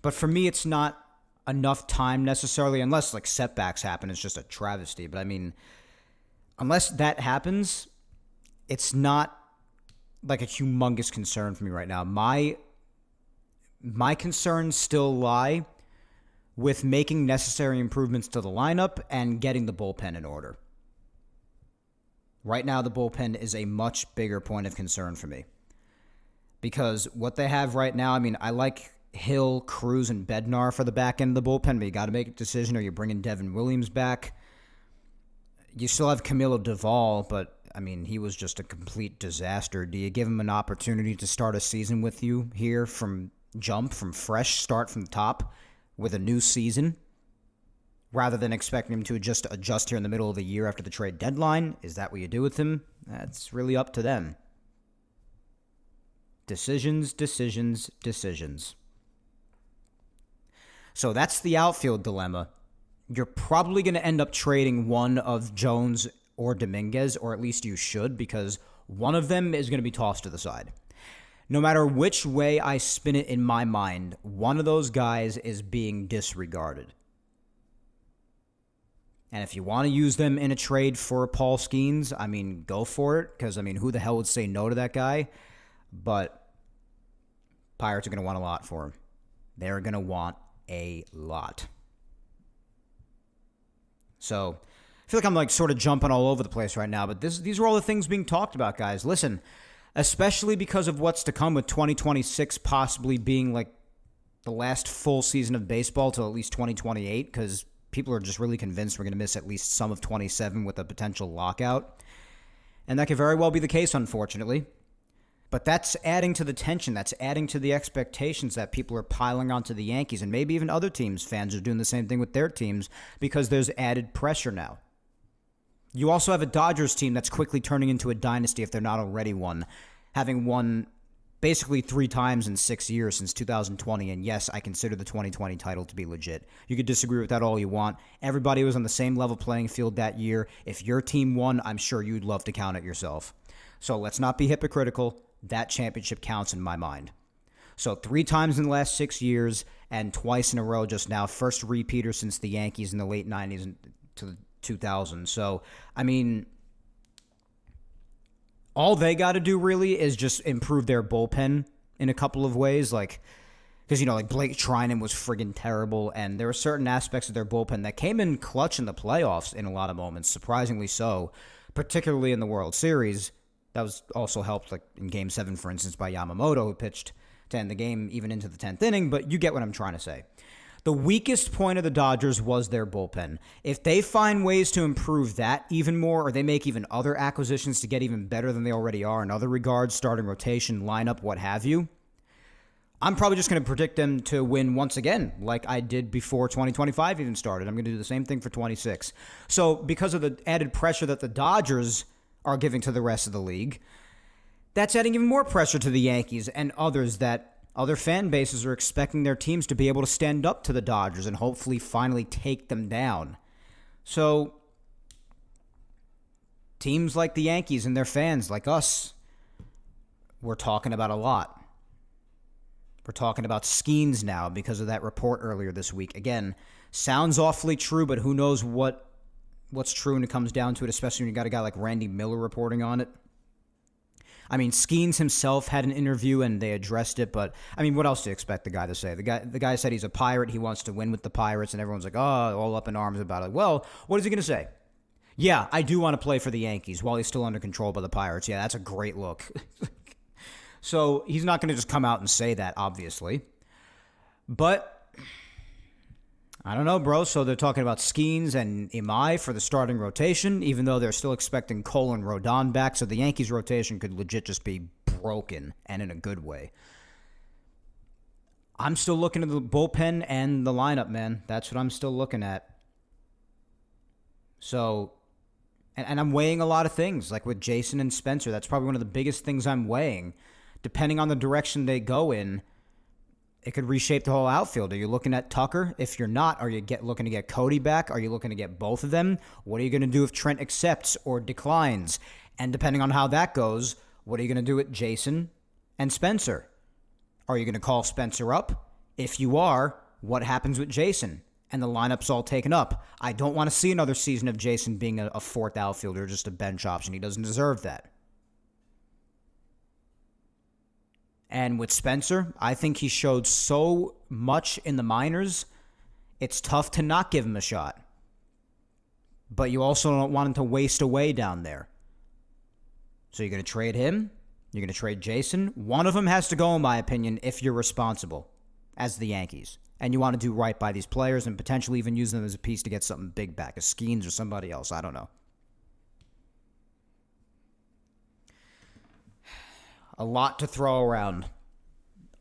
But for me, it's not enough time necessarily, unless like setbacks happen. It's just a travesty. But I mean, unless that happens, it's not like a humongous concern for me right now. My concerns still lie with making necessary improvements to the lineup and getting the bullpen in order. Right now, the bullpen is a much bigger point of concern for me. Because what they have right now, I mean, I like Hill, Cruz, and Bednar for the back end of the bullpen, but you got to make a decision. Are you bringing Devin Williams back? You still have Camilo Duvall, but, I mean, he was just a complete disaster. Do you give him an opportunity to start a season with you here from fresh, start from the top with a new season, rather than expecting him to adjust here in the middle of the year after the trade deadline? Is that what you do with him? That's really up to them. Decisions. So that's the outfield dilemma. You're probably going to end up trading one of Jones or Dominguez, or at least you should, because one of them is going to be tossed to the side. No matter which way I spin it in my mind, one of those guys is being disregarded. And if you want to use them in a trade for Paul Skeens, I mean, go for it, because, I mean, who the hell would say no to that guy? But Pirates are going to want a lot for him. They're going to want a lot. So I feel like I'm like sort of jumping all over the place right now, but these are all the things being talked about, guys. Listen, especially because of what's to come with 2026 possibly being like the last full season of baseball till at least 2028, because people are just really convinced we're going to miss at least some of 27 with a potential lockout. And that could very well be the case, unfortunately. But that's adding to the tension. That's adding to the expectations that people are piling onto the Yankees. And maybe even other teams' fans are doing the same thing with their teams because there's added pressure now. You also have a Dodgers team that's quickly turning into a dynasty if they're not already one, having won basically 3 times in 6 years since 2020. And yes, I consider the 2020 title to be legit. You could disagree with that all you want. Everybody was on the same level playing field that year. If your team won, I'm sure you'd love to count it yourself. So let's not be hypocritical. That championship counts in my mind. So 3 times in the last 6 years and twice in a row just now. First repeater since the Yankees in the late 90s to the 2000s. So, I mean, all they got to do really is just improve their bullpen in a couple of ways. Like, because, you know, like Blake Trinan was friggin' terrible. And there were certain aspects of their bullpen that came in clutch in the playoffs in a lot of moments, surprisingly so, particularly in the World Series. That was also helped, like in Game 7, for instance, by Yamamoto, who pitched to end the game even into the 10th inning. But you get what I'm trying to say. The weakest point of the Dodgers was their bullpen. If they find ways to improve that even more, or they make even other acquisitions to get even better than they already are in other regards, starting rotation, lineup, what have you, I'm probably just going to predict them to win once again, like I did before 2025 even started. I'm going to do the same thing for 26. So because of the added pressure that the Dodgers are giving to the rest of the league, that's adding even more pressure to the Yankees and others, that other fan bases are expecting their teams to be able to stand up to the Dodgers and hopefully finally take them down. So teams like the Yankees and their fans, like us, we're talking about a lot. We're talking about Skeens now because of that report earlier this week. Again, sounds awfully true, but who knows what's true when it comes down to it, especially when you got a guy like Randy Miller reporting on it. I mean, Skeens himself had an interview and they addressed it, but I mean, what else do you expect the guy to say? The guy said he's a Pirate, he wants to win with the Pirates, and everyone's like, oh, all up in arms about it. Well, what is he going to say? Yeah, I do want to play for the Yankees while he's still under control by the Pirates. Yeah, that's a great look. So he's not going to just come out and say that, obviously. But I don't know, bro. So they're talking about Skeens and Imai for the starting rotation, even though they're still expecting Cole and Rodon back. So the Yankees' rotation could legit just be broken, and in a good way. I'm still looking at the bullpen and the lineup, man. That's what I'm still looking at. So And I'm weighing a lot of things, like with Jason and Spencer. That's probably one of the biggest things I'm weighing. Depending on the direction they go in, it could reshape the whole outfield. Are you looking at Tucker? If you're not, are you looking to get Cody back? Are you looking to get both of them? What are you going to do if Trent accepts or declines? And depending on how that goes, what are you going to do with Jason and Spencer? Are you going to call Spencer up? If you are, what happens with Jason? And the lineup's all taken up. I don't want to see another season of Jason being a fourth outfielder, just a bench option. He doesn't deserve that. And with Spencer, I think he showed so much in the minors, it's tough to not give him a shot. But you also don't want him to waste away down there. So you're going to trade him? You're going to trade Jason? One of them has to go, in my opinion, if you're responsible as the Yankees. And you want to do right by these players and potentially even use them as a piece to get something big back, a Skeens or somebody else. I don't know. A lot to throw around.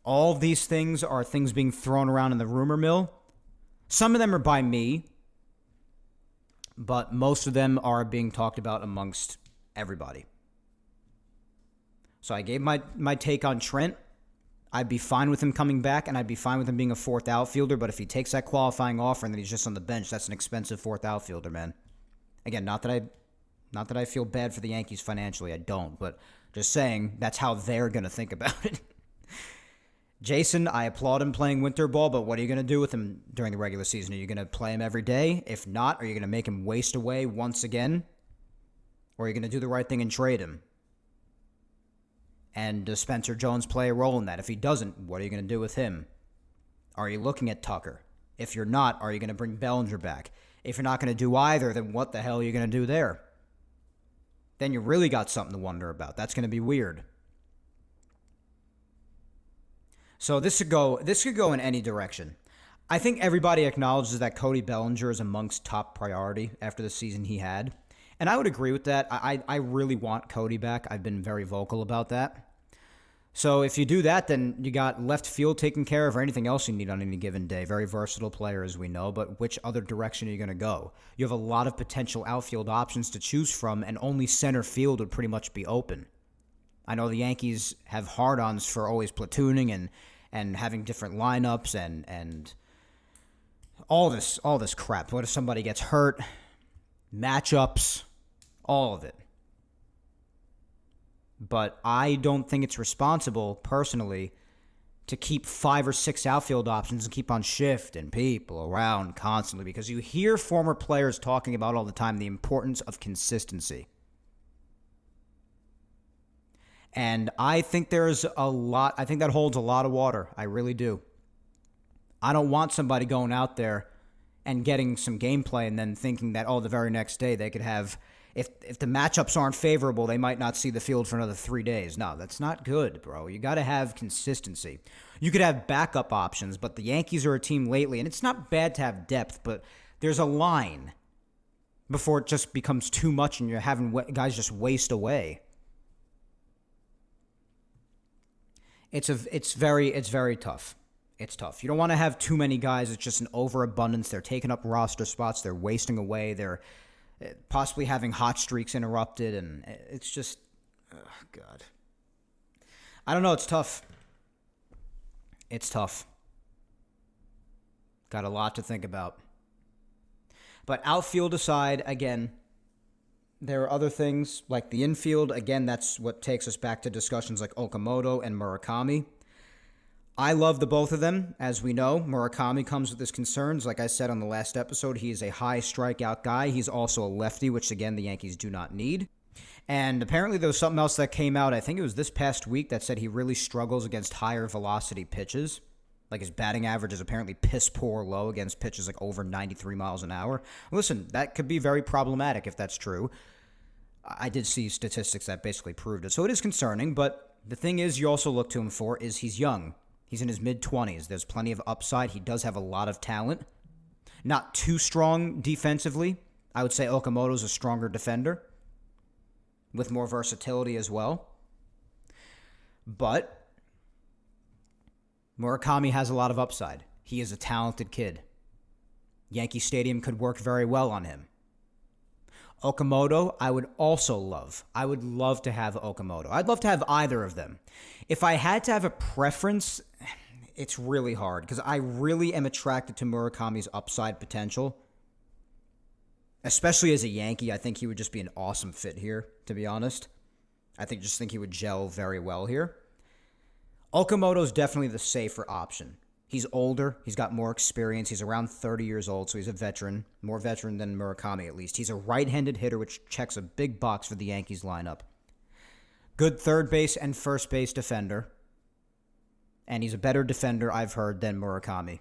All of these things are things being thrown around in the rumor mill. Some of them are by me, but most of them are being talked about amongst everybody. So I gave my take on Trent. I'd be fine with him coming back, and I'd be fine with him being a fourth outfielder, but if he takes that qualifying offer and then he's just on the bench, that's an expensive fourth outfielder, man. Again, not that I feel bad for the Yankees financially. I don't, but just saying that's how they're going to think about it. Jason, I applaud him playing winter ball, but what are you going to do with him during the regular season? Are you going to play him every day? If not, are you going to make him waste away once again? Or are you going to do the right thing and trade him? And does Spencer Jones play a role in that? If he doesn't, what are you going to do with him? Are you looking at Tucker? If you're not, are you going to bring Bellinger back? If you're not going to do either, then what the hell are you going to do there? Then you really got something to wonder about. That's going to be weird. So this could go in any direction. I think everybody acknowledges that Cody Bellinger is amongst top priority after the season he had. And I would agree with that. I really want Cody back. I've been very vocal about that. So if you do that, then you got left field taken care of or anything else you need on any given day. Very versatile player, as we know, but which other direction are you going to go? You have a lot of potential outfield options to choose from, and only center field would pretty much be open. I know the Yankees have hard-ons for always platooning and having different lineups and all this crap. What if somebody gets hurt? Matchups, all of it. But I don't think it's responsible, personally, to keep 5 or 6 outfield options and keep on shifting people around constantly, because you hear former players talking about all the time the importance of consistency. And I think there's a lot, I think that holds a lot of water. I really do. I don't want somebody going out there and getting some gameplay and then thinking that, the very next day they could have, if the matchups aren't favorable, they might not see the field for another 3 days. No, that's not good, bro. You got to have consistency. You could have backup options, but the Yankees are a team lately, and it's not bad to have depth, but there's a line before it just becomes too much and you're having guys just waste away. It's very tough. It's tough. You don't want to have too many guys. It's just an overabundance. They're taking up roster spots. They're wasting away. They're possibly having hot streaks interrupted, and it's just, God. I don't know. It's tough. It's tough. Got a lot to think about. But outfield aside, again, there are other things like the infield. Again, that's what takes us back to discussions like Okamoto and Murakami. I love the both of them. As we know, Murakami comes with his concerns. Like I said on the last episode, he is a high strikeout guy. He's also a lefty, which, again, the Yankees do not need. And apparently there was something else that came out, I think it was this past week, that said he really struggles against higher velocity pitches. Like his batting average is apparently piss poor low against pitches like over 93 miles an hour. Listen, that could be very problematic if that's true. I did see statistics that basically proved it. So it is concerning, but the thing is you also look to him for is he's young. He's in his mid-20s. There's plenty of upside. He does have a lot of talent. Not too strong defensively. I would say Okamoto's a stronger defender with more versatility as well. But Murakami has a lot of upside. He is a talented kid. Yankee Stadium could work very well on him. Okamoto, I would also love. I would love to have Okamoto. I'd love to have either of them. If I had to have a preference, it's really hard because I really am attracted to Murakami's upside potential. Especially as a Yankee, I think he would just be an awesome fit here, to be honest. I think he would gel very well here. Okamoto's definitely the safer option. He's older. He's got more experience. He's around 30 years old, so he's a veteran. More veteran than Murakami, at least. He's a right-handed hitter, which checks a big box for the Yankees lineup. Good third base and first base defender. And he's a better defender, I've heard, than Murakami.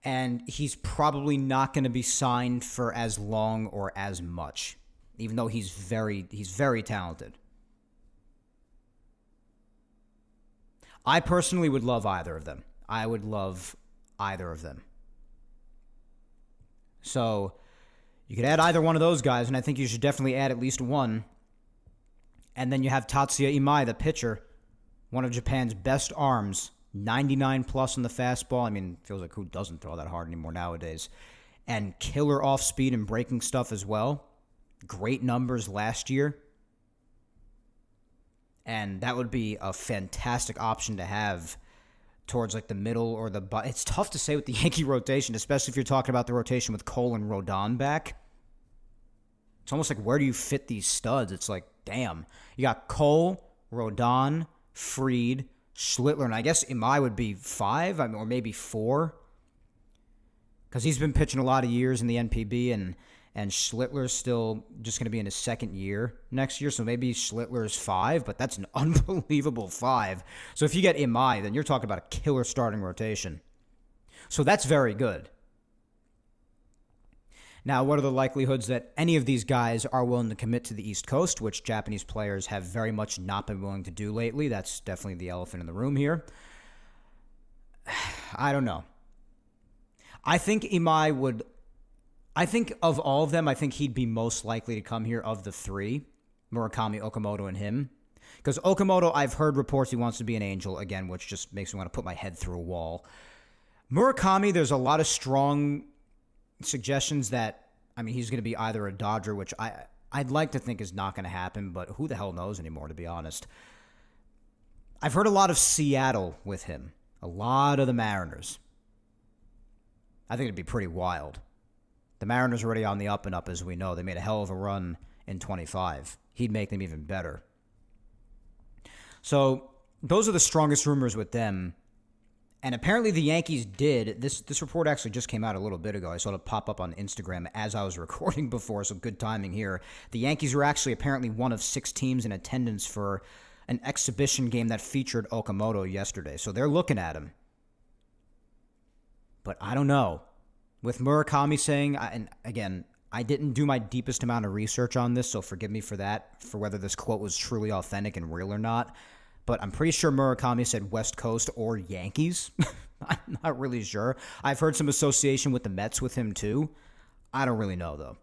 And he's probably not going to be signed for as long or as much, even though he's very talented. I personally would love either of them. I would love either of them. So you could add either one of those guys, and I think you should definitely add at least one. And then you have Tatsuya Imai, the pitcher, one of Japan's best arms, 99 plus on the fastball. I mean, feels like who doesn't throw that hard anymore nowadays. And killer off speed and breaking stuff as well. Great numbers last year. And that would be a fantastic option to have towards like the middle or the butt. It's tough to say with the Yankee rotation, especially if you're talking about the rotation with Cole and Rodon back. It's almost like, where do you fit these studs? It's like, damn. You got Cole, Rodon, Fried, Schlittler, and I guess Imai would be 5, or maybe 4. Because he's been pitching a lot of years in the NPB, and Schlittler's still just going to be in his second year next year, so maybe Schlittler's 5, but that's an unbelievable 5. So if you get Imai, then you're talking about a killer starting rotation. So that's very good. Now, what are the likelihoods that any of these guys are willing to commit to the East Coast, which Japanese players have very much not been willing to do lately? That's definitely the elephant in the room here. I don't know. I think Imai would... I think of all of them, I think he'd be most likely to come here of the 3. Murakami, Okamoto, and him. Because Okamoto, I've heard reports he wants to be an Angel again, which just makes me want to put my head through a wall. Murakami, there's a lot of strong suggestions that, I mean, he's going to be either a Dodger, which I'd like to think is not going to happen, but who the hell knows anymore, to be honest. I've heard a lot of Seattle with him. A lot of the Mariners. I think it'd be pretty wild. The Mariners are already on the up and up, as we know. They made a hell of a run in 25. He'd make them even better. So those are the strongest rumors with them. And apparently the Yankees did. This report actually just came out a little bit ago. I saw it pop up on Instagram as I was recording before, so good timing here. The Yankees were actually apparently one of 6 teams in attendance for an exhibition game that featured Okamoto yesterday. So they're looking at him. But I don't know. With Murakami saying, and again, I didn't do my deepest amount of research on this, so forgive me for that, for whether this quote was truly authentic and real or not. But I'm pretty sure Murakami said West Coast or Yankees. I'm not really sure. I've heard some association with the Mets with him too. I don't really know, though.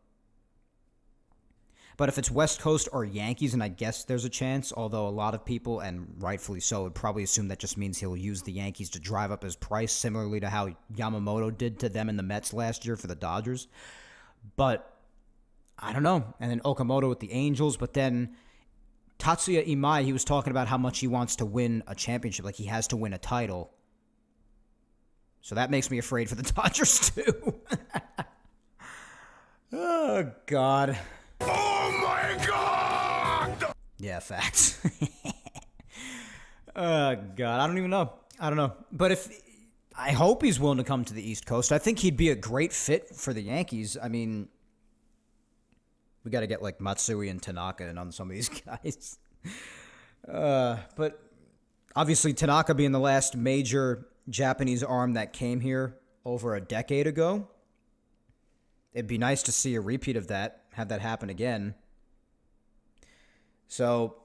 But if it's West Coast or Yankees, and I guess there's a chance, although a lot of people, and rightfully so, would probably assume that just means he'll use the Yankees to drive up his price, similarly to how Yamamoto did to them in the Mets last year for the Dodgers. But I don't know. And then Okamoto with the Angels, but then Tatsuya Imai, he was talking about how much he wants to win a championship, like he has to win a title. So that makes me afraid for the Dodgers too. Oh, God. Oh my God! Yeah, facts. Oh, God. I don't even know. I don't know. But I hope he's willing to come to the East Coast. I think he'd be a great fit for the Yankees. I mean, we got to get like Matsui and Tanaka in on some of these guys. But obviously Tanaka being the last major Japanese arm that came here over a decade ago, it'd be nice to see a repeat of that, have that happen again. So,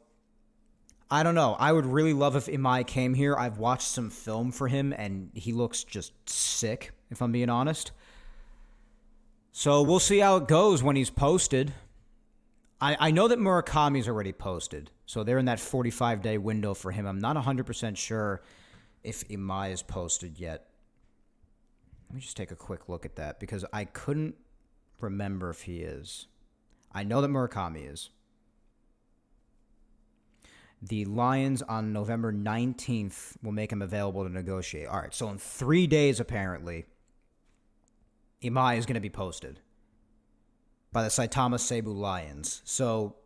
I don't know. I would really love if Imai came here. I've watched some film for him, and he looks just sick, if I'm being honest. So, we'll see how it goes when he's posted. I know that Murakami's already posted, so they're in that 45-day window for him. I'm not 100% sure if Imai is posted yet. Let me just take a quick look at that, because I couldn't remember if he is. I know that Murakami is. The Lions on November 19th will make him available to negotiate. All right, so in 3 days, apparently, Imai is going to be posted by the Saitama Seibu Lions. So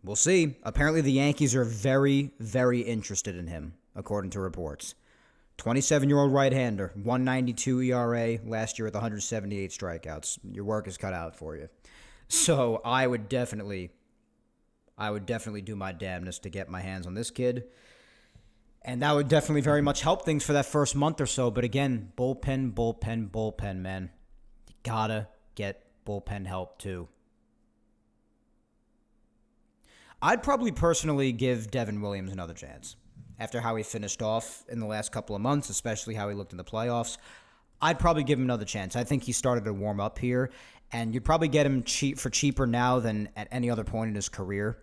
we'll see. Apparently, the Yankees are very, very interested in him, according to reports. 27-year-old right-hander, 192 ERA last year with 178 strikeouts. Your work is cut out for you. So I would definitely do my damnedest to get my hands on this kid. And that would definitely very much help things for that first month or so. But again, bullpen, man. You gotta get bullpen help too. I'd probably personally give Devin Williams another chance. After how he finished off in the last couple of months, especially how he looked in the playoffs, I'd probably give him another chance. I think he started to warm up here, and you'd probably get him cheaper now than at any other point in his career.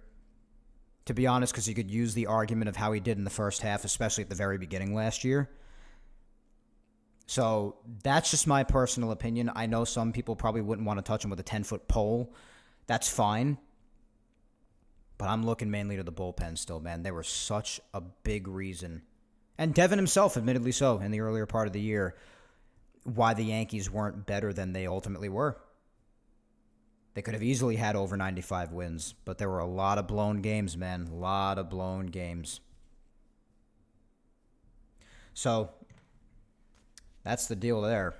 To be honest, because you could use the argument of how he did in the first half, especially at the very beginning last year. So that's just my personal opinion. I know some people probably wouldn't want to touch him with a 10-foot pole. That's fine. But I'm looking mainly to the bullpen still, man. They were such a big reason. And Devin himself, admittedly so, in the earlier part of the year, why the Yankees weren't better than they ultimately were. They could have easily had over 95 wins, but there were a lot of blown games, man. A lot of blown games. So, that's the deal there.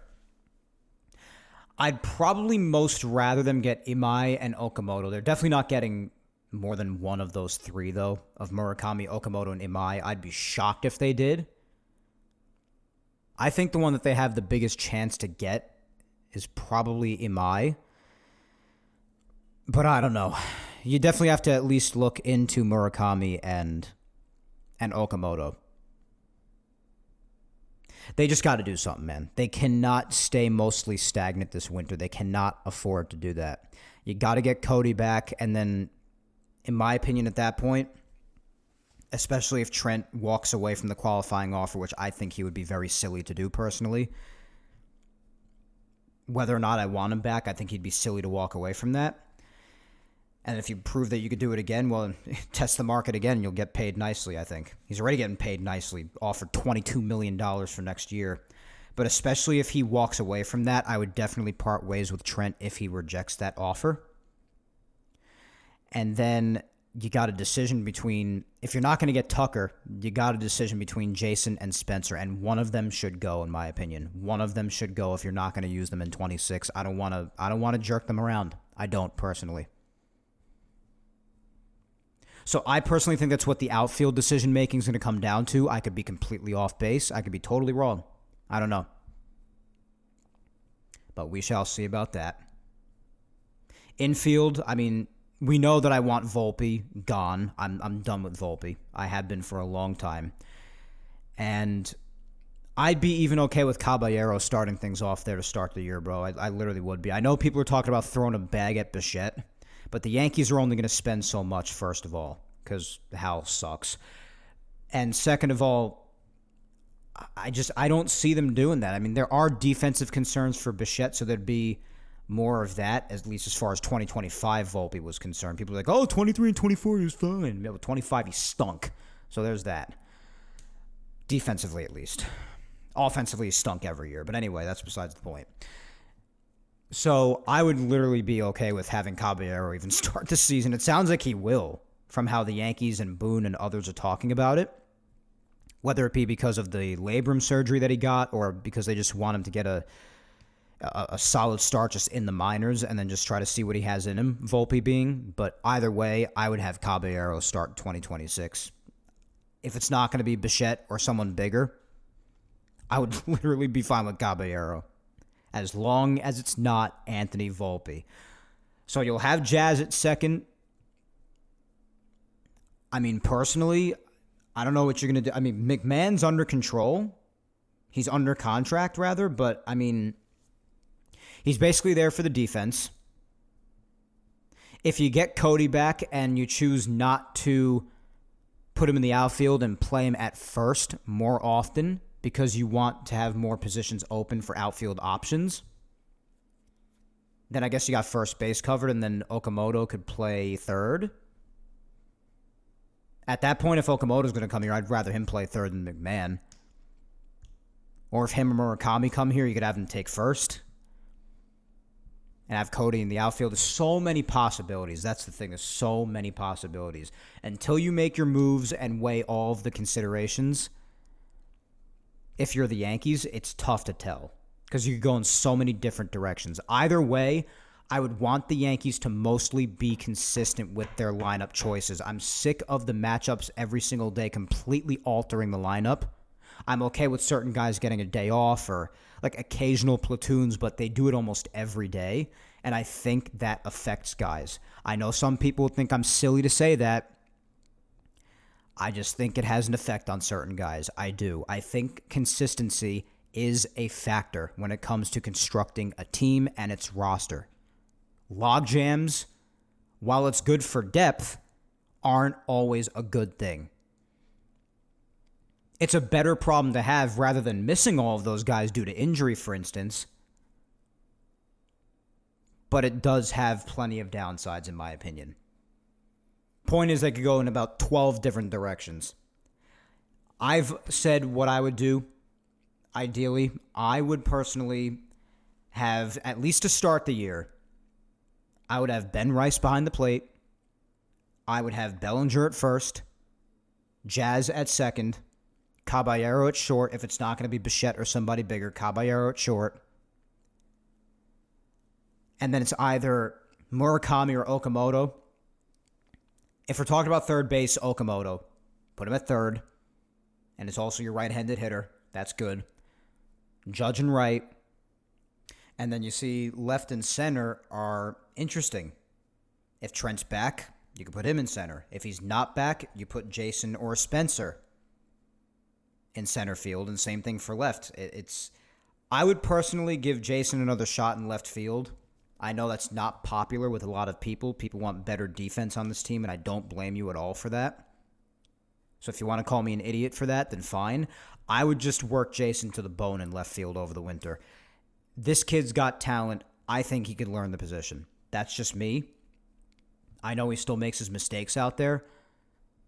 I'd probably most rather them get Imai and Okamoto. They're definitely not getting more than one of those three, though, of Murakami, Okamoto, and Imai. I'd be shocked if they did. I think the one that they have the biggest chance to get is probably Imai. But I don't know. You definitely have to at least look into Murakami and Okamoto. They just got to do something, man. They cannot stay mostly stagnant this winter. They cannot afford to do that. You got to get Cody back, and then, in my opinion, at that point, especially if Trent walks away from the qualifying offer, which I think he would be very silly to do personally, whether or not I want him back, I think he'd be silly to walk away from that. And if you prove that you could do it again, well, test the market again, you'll get paid nicely, I think. He's already getting paid nicely, offered $22 million for next year. But especially if he walks away from that, I would definitely part ways with Trent if he rejects that offer. And then you got a decision between, if you're not going to get Tucker, you got a decision between Jason and Spencer, and one of them should go, in my opinion. One of them should go if you're not going to use them in 26. I don't want to jerk them around. I don't, personally. So I personally think that's what the outfield decision-making is going to come down to. I could be completely off base. I could be totally wrong. I don't know. But we shall see about that. Infield, I mean, we know that I want Volpe gone. I'm done with Volpe. I have been for a long time. And I'd be even okay with Caballero starting things off there to start the year, bro. I literally would be. I know people are talking about throwing a bag at Bichette. But the Yankees are only going to spend so much, first of all, because Hal sucks. And second of all, I don't see them doing that. I mean, there are defensive concerns for Bichette, so there'd be more of that, at least as far as 2025 Volpe was concerned. People are like, oh, 23 and 24, he was fine. Yeah, with 25, he stunk. So there's that. Defensively, at least. Offensively, he stunk every year. But anyway, that's besides the point. So I would literally be okay with having Caballero even start the season. It sounds like he will, from how the Yankees and Boone and others are talking about it. Whether it be because of the labrum surgery that he got, or because they just want him to get a solid start just in the minors and then just try to see what he has in him, Volpe being. But either way, I would have Caballero start 2026. If it's not going to be Bichette or someone bigger, I would literally be fine with Caballero, as long as it's not Anthony Volpe. So you'll have Jazz at second. I mean, personally, I don't know what you're going to do. I mean, McMahon's under control. He's under contract, rather. But, I mean, he's basically there for the defense. If you get Cody back and you choose not to put him in the outfield and play him at first more often, because you want to have more positions open for outfield options, Then I guess you got first base covered, and then Okamoto could play third. At that point, if Okamoto's going to come here, I'd rather him play third than McMahon. Or if him or Murakami come here, you could have him take first. And have Cody in the outfield. There's so many possibilities. That's the thing. There's so many possibilities. Until you make your moves and weigh all of the considerations, if you're the Yankees, it's tough to tell. Because you could go in so many different directions. Either way, I would want the Yankees to mostly be consistent with their lineup choices. I'm sick of the matchups every single day completely altering the lineup. I'm okay with certain guys getting a day off or like occasional platoons, but they do it almost every day, and I think that affects guys. I know some people think I'm silly to say that. I just think it has an effect on certain guys. I do. I think consistency is a factor when it comes to constructing a team and its roster. Log jams, while it's good for depth, aren't always a good thing. It's a better problem to have rather than missing all of those guys due to injury, for instance. But it does have plenty of downsides, in my opinion. Point is, they could go in about 12 different directions. I've said what I would do. Ideally, I would personally have, at least to start the year, I would have Ben Rice behind the plate. I would have Bellinger at first. Jazz at second. Caballero at short. If it's not going to be Bichette or somebody bigger, Caballero at short. And then it's either Murakami or Okamoto. If we're talking about third base, Okamoto. Put him at third. And it's also your right-handed hitter. That's good. Judge and right. And then you see left and center are interesting. If Trent's back, you can put him in center. If he's not back, you put Jason or Spencer in center field, and same thing for left. I would personally give Jason another shot in left field. I know that's not popular with a lot of people. People want better defense on this team, and I don't blame you at all for that. So if you want to call me an idiot for that, then fine. I would just work Jason to the bone in left field over the winter. This kid's got talent. I think he could learn the position. That's just me. I know he still makes his mistakes out there,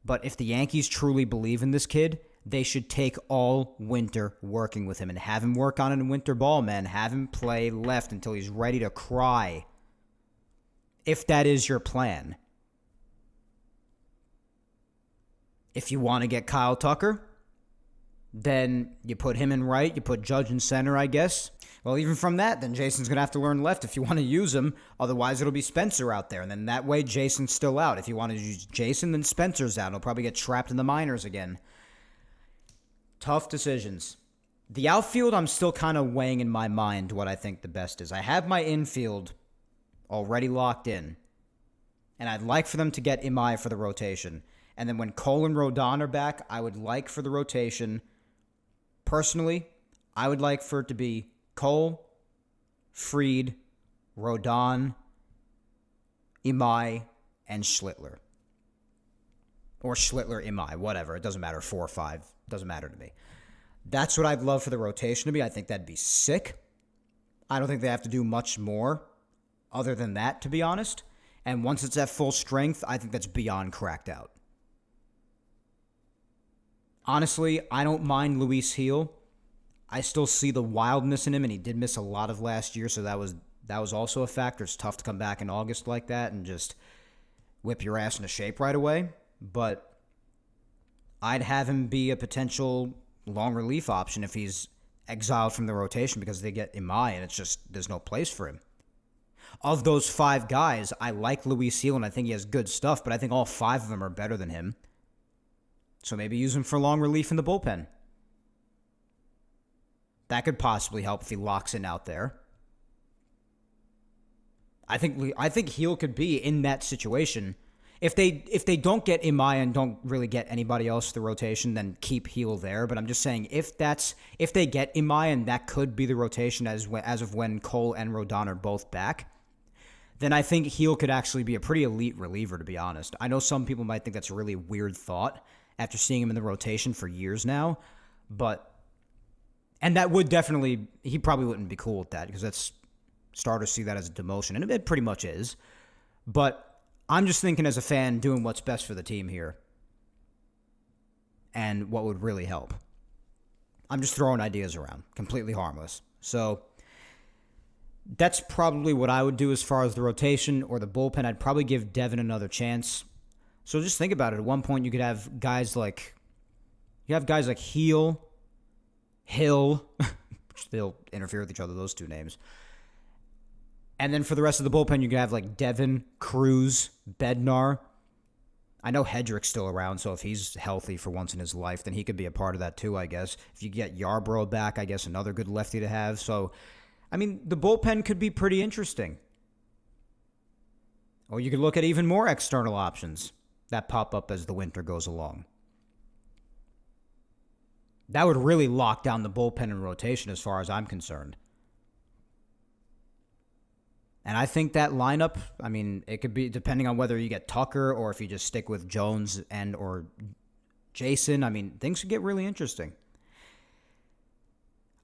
but if the Yankees truly believe in this kid, they should take all winter working with him and have him work on it in winter ball, man. Have him play left until he's ready to cry. If that is your plan. If you want to get Kyle Tucker, then you put him in right. You put Judge in center, I guess. Well, even from that, then Jason's going to have to learn left if you want to use him. Otherwise, it'll be Spencer out there. And then that way, Jason's still out. If you want to use Jason, then Spencer's out. He'll probably get trapped in the minors again. Tough decisions. The outfield, I'm still kind of weighing in my mind what I think the best is. I have my infield already locked in. And I'd like for them to get Imai for the rotation. And then when Cole and Rodon are back, I would like for the rotation. Personally, I would like for it to be Cole, Fried, Rodon, Imai, and Schlittler. Or Schlittler, Imai, whatever. It doesn't matter, 4 or 5. Doesn't matter to me. That's what I'd love for the rotation to be. I think that'd be sick. I don't think they have to do much more other than that, to be honest. And once it's at full strength, I think that's beyond cracked out. Honestly, I don't mind Luis Gil. I still see the wildness in him, and he did miss a lot of last year, so that was also a factor. It's tough to come back in August like that and just whip your ass into shape right away. But I'd have him be a potential long relief option if he's exiled from the rotation because they get Imai, and it's just there's no place for him. Of those 5 guys, I like Luis Gil, and I think he has good stuff, but I think all 5 of them are better than him. So maybe use him for long relief in the bullpen. That could possibly help if he locks in out there. I think Gil could be in that situation. If they don't get Imai and don't really get anybody else to the rotation, then keep Gil there. But I'm just saying if they get Imai and that could be the rotation as of when Cole and Rodon are both back, then I think Gil could actually be a pretty elite reliever, to be honest. I know some people might think that's a really weird thought after seeing him in the rotation for years now, and that would definitely, he probably wouldn't be cool with that because starters see that as a demotion, and it pretty much is. But I'm just thinking as a fan, doing what's best for the team here and what would really help. I'm just throwing ideas around, completely harmless. So that's probably what I would do as far as the rotation or the bullpen. I'd probably give Devin another chance. So just think about it. At one point, you could have guys like Hill, which they'll interfere with each other, those two names. And then for the rest of the bullpen, you could have like Devin, Cruz, Bednar. I know Hedrick's still around, so if he's healthy for once in his life, then he could be a part of that too, I guess. If you get Yarbrough back, I guess another good lefty to have. So, I mean, the bullpen could be pretty interesting. Or you could look at even more external options that pop up as the winter goes along. That would really lock down the bullpen and rotation as far as I'm concerned. And I think that lineup, I mean, it could be depending on whether you get Tucker or if you just stick with Jones and or Jason. I mean, things could get really interesting.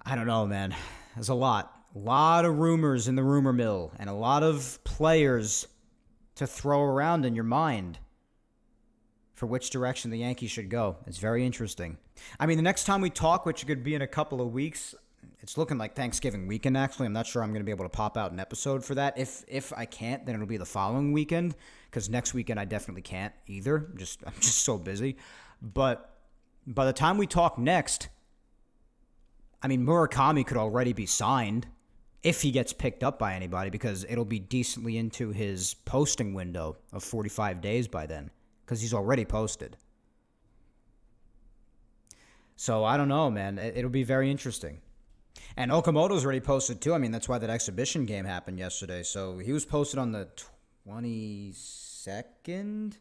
I don't know, man. There's a lot of rumors in the rumor mill and a lot of players to throw around in your mind for which direction the Yankees should go. It's very interesting. I mean, the next time we talk, which could be in a couple of weeks, it's looking like Thanksgiving weekend, actually. I'm not sure I'm going to be able to pop out an episode for that. If I can't, then it'll be the following weekend, because next weekend I definitely can't either. I'm just so busy. But by the time we talk next, I mean, Murakami could already be signed if he gets picked up by anybody, because it'll be decently into his posting window of 45 days by then, because he's already posted. So I don't know, man. It'll be very interesting. And Okamoto's already posted too. I mean, that's why that exhibition game happened yesterday. So he was posted on the 22nd.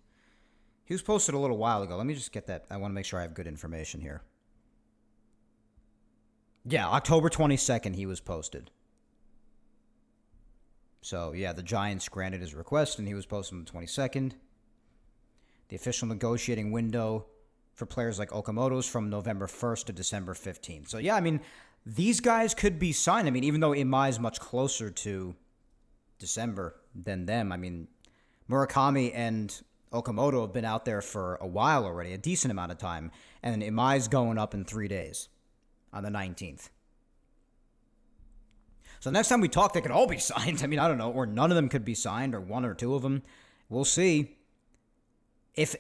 He was posted a little while ago. Let me just get that. I want to make sure I have good information here. Yeah, October 22nd he was posted. So, yeah, the Giants granted his request, and he was posted on the 22nd. The official negotiating window for players like Okamoto's from November 1st to December 15th. So, yeah, I mean, these guys could be signed. I mean, even though Imai is much closer to December than them, I mean, Murakami and Okamoto have been out there for a while already, a decent amount of time, and Imai's going up in 3 days on the 19th. So next time we talk, they could all be signed. I mean, I don't know, or none of them could be signed, or one or two of them. We'll see. If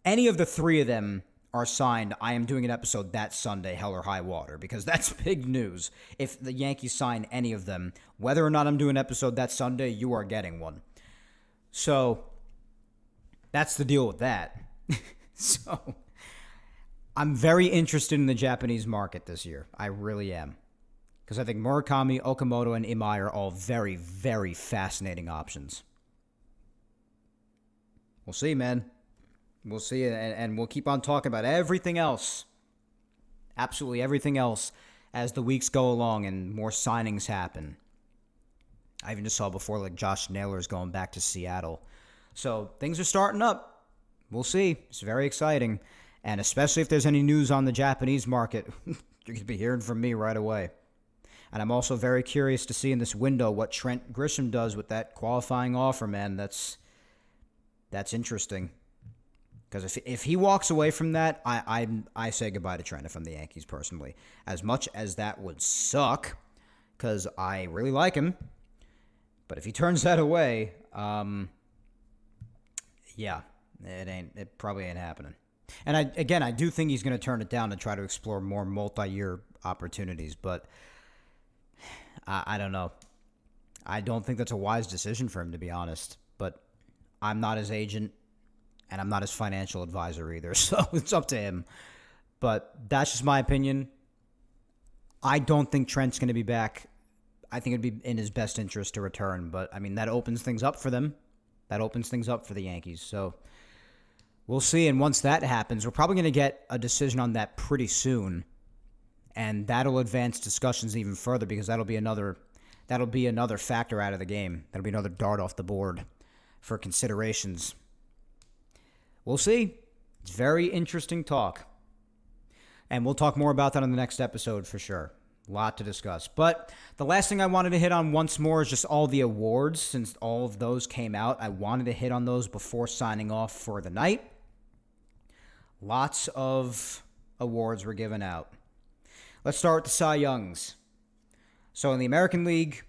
any of the three of them are signed, I am doing an episode that Sunday, hell or high water, because that's big news. If the Yankees sign any of them, whether or not I'm doing an episode that Sunday, you are getting one. So that's the deal with that. So I'm very interested in the Japanese market this year. I really am. Because I think Murakami, Okamoto, and Imai are all very, very fascinating options. We'll see, man. We'll see, and we'll keep on talking about everything else. Absolutely everything else as the weeks go along and more signings happen. I even just saw before, like, Josh Naylor's going back to Seattle. So things are starting up. We'll see. It's very exciting. And especially if there's any news on the Japanese market, you're going to be hearing from me right away. And I'm also very curious to see in this window what Trent Grisham does with that qualifying offer, man. That's interesting. Because if he walks away from that, I say goodbye to Trent if I'm the Yankees personally. As much as that would suck, because I really like him. But if he turns that away, yeah, it probably ain't happening. And I do think he's going to turn it down and try to explore more multi-year opportunities. But I don't know. I don't think that's a wise decision for him, to be honest. But I'm not his agent, and I'm not his financial advisor either, so it's up to him. But that's just my opinion. I don't think Trent's going to be back. I think it'd be in his best interest to return. But, I mean, that opens things up for them. That opens things up for the Yankees. So we'll see. And once that happens, we're probably going to get a decision on that pretty soon. And that'll advance discussions even further, because that'll be another factor out of the game. That'll be another dart off the board for considerations. We'll see. It's very interesting talk. And we'll talk more about that on the next episode for sure. Lot to discuss. But the last thing I wanted to hit on once more is just all the awards. Since all of those came out, I wanted to hit on those before signing off for the night. Lots of awards were given out. Let's start with the Cy Youngs. So in the American League,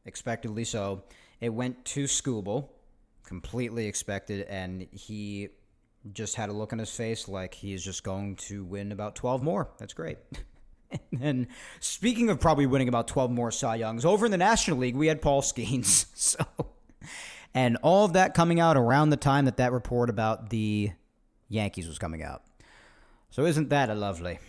expectedly so, it went to Skubal. Completely expected, and he just had a look on his face like he's just going to win about 12 more. That's great. And speaking of probably winning about 12 more Cy Youngs, over in the National League, we had Paul Skeens. And all of that coming out around the time that report about the Yankees was coming out. So isn't that a lovely?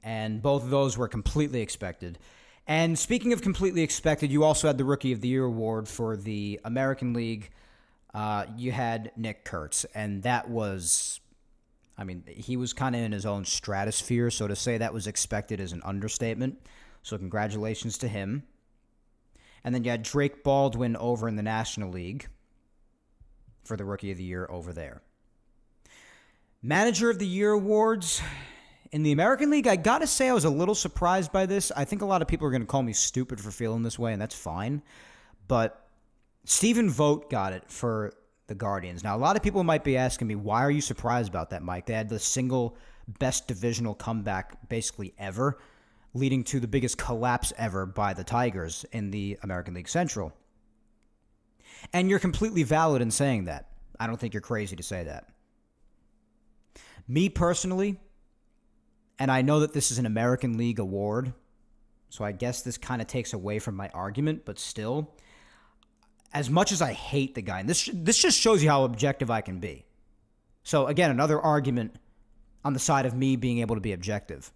And both of those were completely expected. And speaking of completely expected, you also had the Rookie of the Year award for the American League. You had Nick Kurtz, and that was, he was kind of in his own stratosphere, so to say that was expected is an understatement. So congratulations to him. And then you had Drake Baldwin over in the National League for the Rookie of the Year over there. Manager of the Year awards. In the American League, I got to say I was a little surprised by this. I think a lot of people are going to call me stupid for feeling this way, and that's fine. But Stephen Vogt got it for the Guardians. Now, a lot of people might be asking me, why are you surprised about that, Mike? They had the single best divisional comeback basically ever, leading to the biggest collapse ever by the Tigers in the American League Central. And you're completely valid in saying that. I don't think you're crazy to say that. Me personally, and I know that this is an American League award, so I guess this kind of takes away from my argument, but still, as much as I hate the guy, and this just shows you how objective I can be. So again, another argument on the side of me being able to be objective.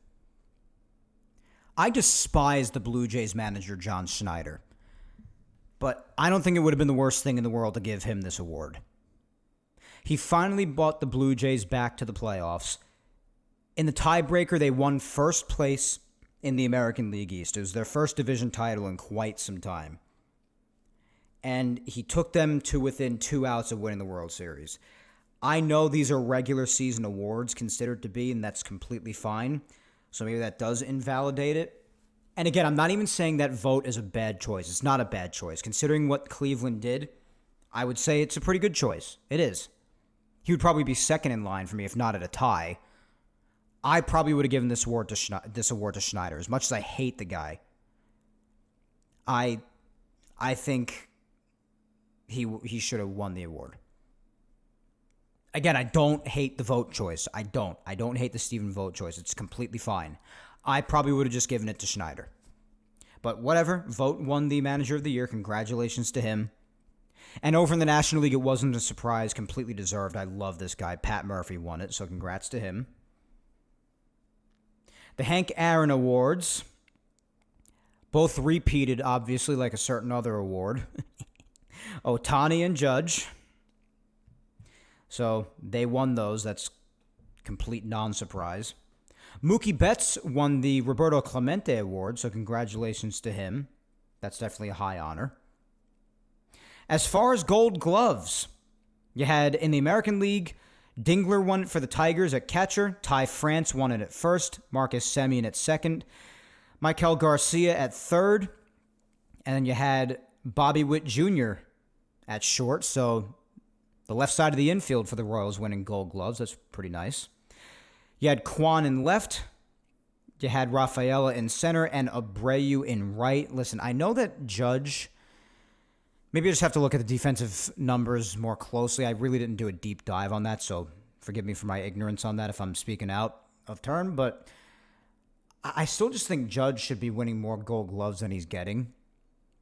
I despise the Blue Jays manager, John Schneider, but I don't think it would have been the worst thing in the world to give him this award. He finally brought the Blue Jays back to the playoffs. In the tiebreaker, they won first place in the American League East. It was their first division title in quite some time. And he took them to within 2 outs of winning the World Series. I know these are regular season awards considered to be, and that's completely fine. So maybe that does invalidate it. And again, I'm not even saying that vote is a bad choice. It's not a bad choice. Considering what Cleveland did, I would say it's a pretty good choice. It is. He would probably be second in line for me, if not at a tie. I probably would have given this award to Schneider. As much as I hate the guy, I think he should have won the award. Again, I don't hate the vote choice. I don't hate the Stephen Vogt choice. It's completely fine. I probably would have just given it to Schneider. But whatever. Vogt won the Manager of the Year. Congratulations to him. And over in the National League, it wasn't a surprise. Completely deserved. I love this guy. Pat Murphy won it, so congrats to him. The Hank Aaron Awards, both repeated, obviously, like a certain other award. Ohtani and Judge. So they won those. That's complete non-surprise. Mookie Betts won the Roberto Clemente Award, so congratulations to him. That's definitely a high honor. As far as Gold Gloves, you had in the American League, Dingler won it for the Tigers at catcher. Ty France won it at first. Marcus Semien at second. Michael Garcia at third. And then you had Bobby Witt Jr. at short. So the left side of the infield for the Royals winning Gold Gloves. That's pretty nice. You had Kwan in left. You had Rafaela in center and Abreu in right. Listen, I know that Judge... Maybe I just have to look at the defensive numbers more closely. I really didn't do a deep dive on that, so forgive me for my ignorance on that if I'm speaking out of turn. But I still just think Judge should be winning more Gold Gloves than he's getting,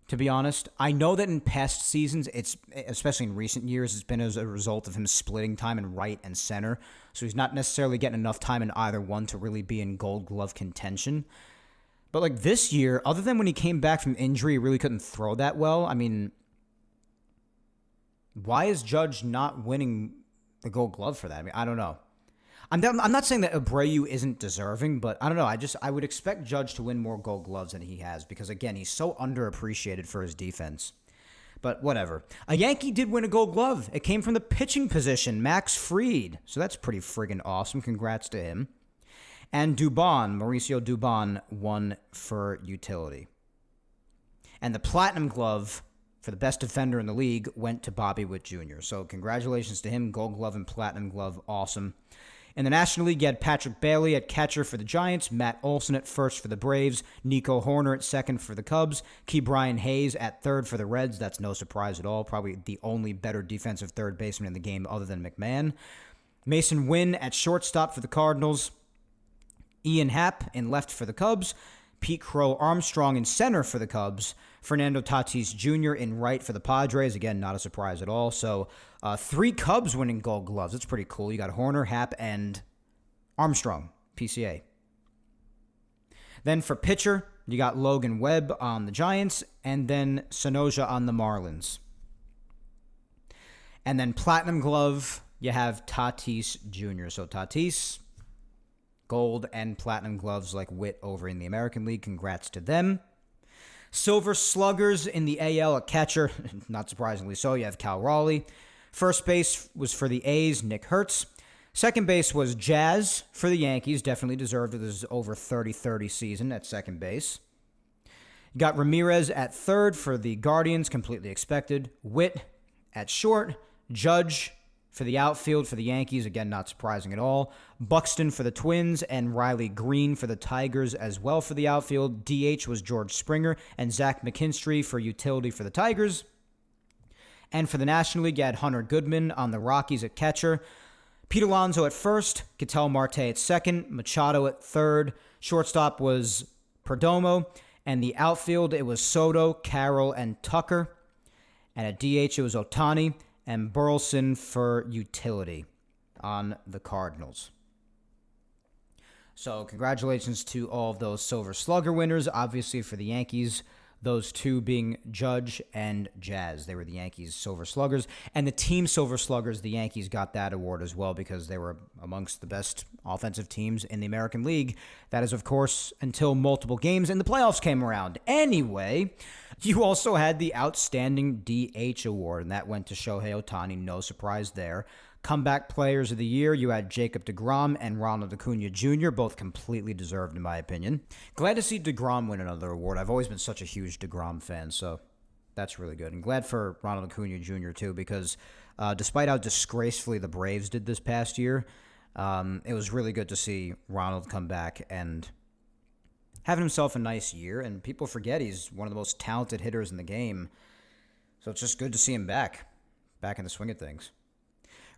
to be honest. I know that in past seasons, especially in recent years, it's been as a result of him splitting time in right and center. So he's not necessarily getting enough time in either one to really be in Gold Glove contention. But like this year, other than when he came back from injury, he really couldn't throw that well. I mean... Why is Judge not winning the Gold Glove for that? I mean, I don't know. I'm not saying that Abreu isn't deserving, but I don't know. I would expect Judge to win more Gold Gloves than he has because, again, he's so underappreciated for his defense. But whatever. A Yankee did win a Gold Glove. It came from the pitching position, Max Fried. So that's pretty friggin' awesome. Congrats to him. And Mauricio Dubon, won for utility. And the Platinum Glove for the best defender in the league went to Bobby Witt Jr. So congratulations to him. Gold Glove and Platinum Glove, awesome. In the National League, you had Patrick Bailey at catcher for the Giants, Matt Olson at first for the Braves, Nico Horner at second for the Cubs, Ke'Bryan Hayes at third for the Reds. That's no surprise at all. Probably the only better defensive third baseman in the game other than McMahon. Mason Wynn at shortstop for the Cardinals, Ian Happ in left for the Cubs, Pete Crow Armstrong in center for the Cubs, Fernando Tatis Jr. in right for the Padres. Again, not a surprise at all. So 3 Cubs winning Gold Gloves. That's pretty cool. You got Horner, Happ, and Armstrong, PCA. Then for pitcher, you got Logan Webb on the Giants, and then Sonoja on the Marlins. And then Platinum Glove, you have Tatis Jr. So Tatis, Gold and Platinum Gloves like Witt over in the American League. Congrats to them. Silver Sluggers in the AL at catcher, not surprisingly so, you have Cal Raleigh. First base was for the A's, Nick Hertz. Second base was Jazz for the Yankees, definitely deserved it. This is over 30-30 season at second base. You got Ramirez at third for the Guardians, completely expected. Witt at short. Judge for the outfield for the Yankees, again, not surprising at all. Buxton for the Twins and Riley Green for the Tigers as well for the outfield. DH was George Springer and Zach McKinstry for utility for the Tigers. And for the National League, you had Hunter Goodman on the Rockies at catcher. Pete Alonso at first, Ketel Marte at second, Machado at third. Shortstop was Perdomo. And the outfield, it was Soto, Carroll, and Tucker. And at DH, it was Ohtani and Burleson for utility on the Cardinals. So congratulations to all of those Silver Slugger winners. Obviously for the Yankees, those two being Judge and Jazz. They were the Yankees' Silver Sluggers. And the team Silver Sluggers, the Yankees got that award as well because they were amongst the best offensive teams in the American League. That is, of course, until multiple games in the playoffs came around. Anyway, you also had the Outstanding DH Award, and that went to Shohei Ohtani. No surprise there. Comeback Players of the Year, you had Jacob deGrom and Ronald Acuna Jr., both completely deserved in my opinion. Glad to see deGrom win another award. I've always been such a huge deGrom fan, so that's really good. And glad for Ronald Acuna Jr. too, because despite how disgracefully the Braves did this past year, it was really good to see Ronald come back and having himself a nice year. And people forget he's one of the most talented hitters in the game, so it's just good to see him back in the swing of things.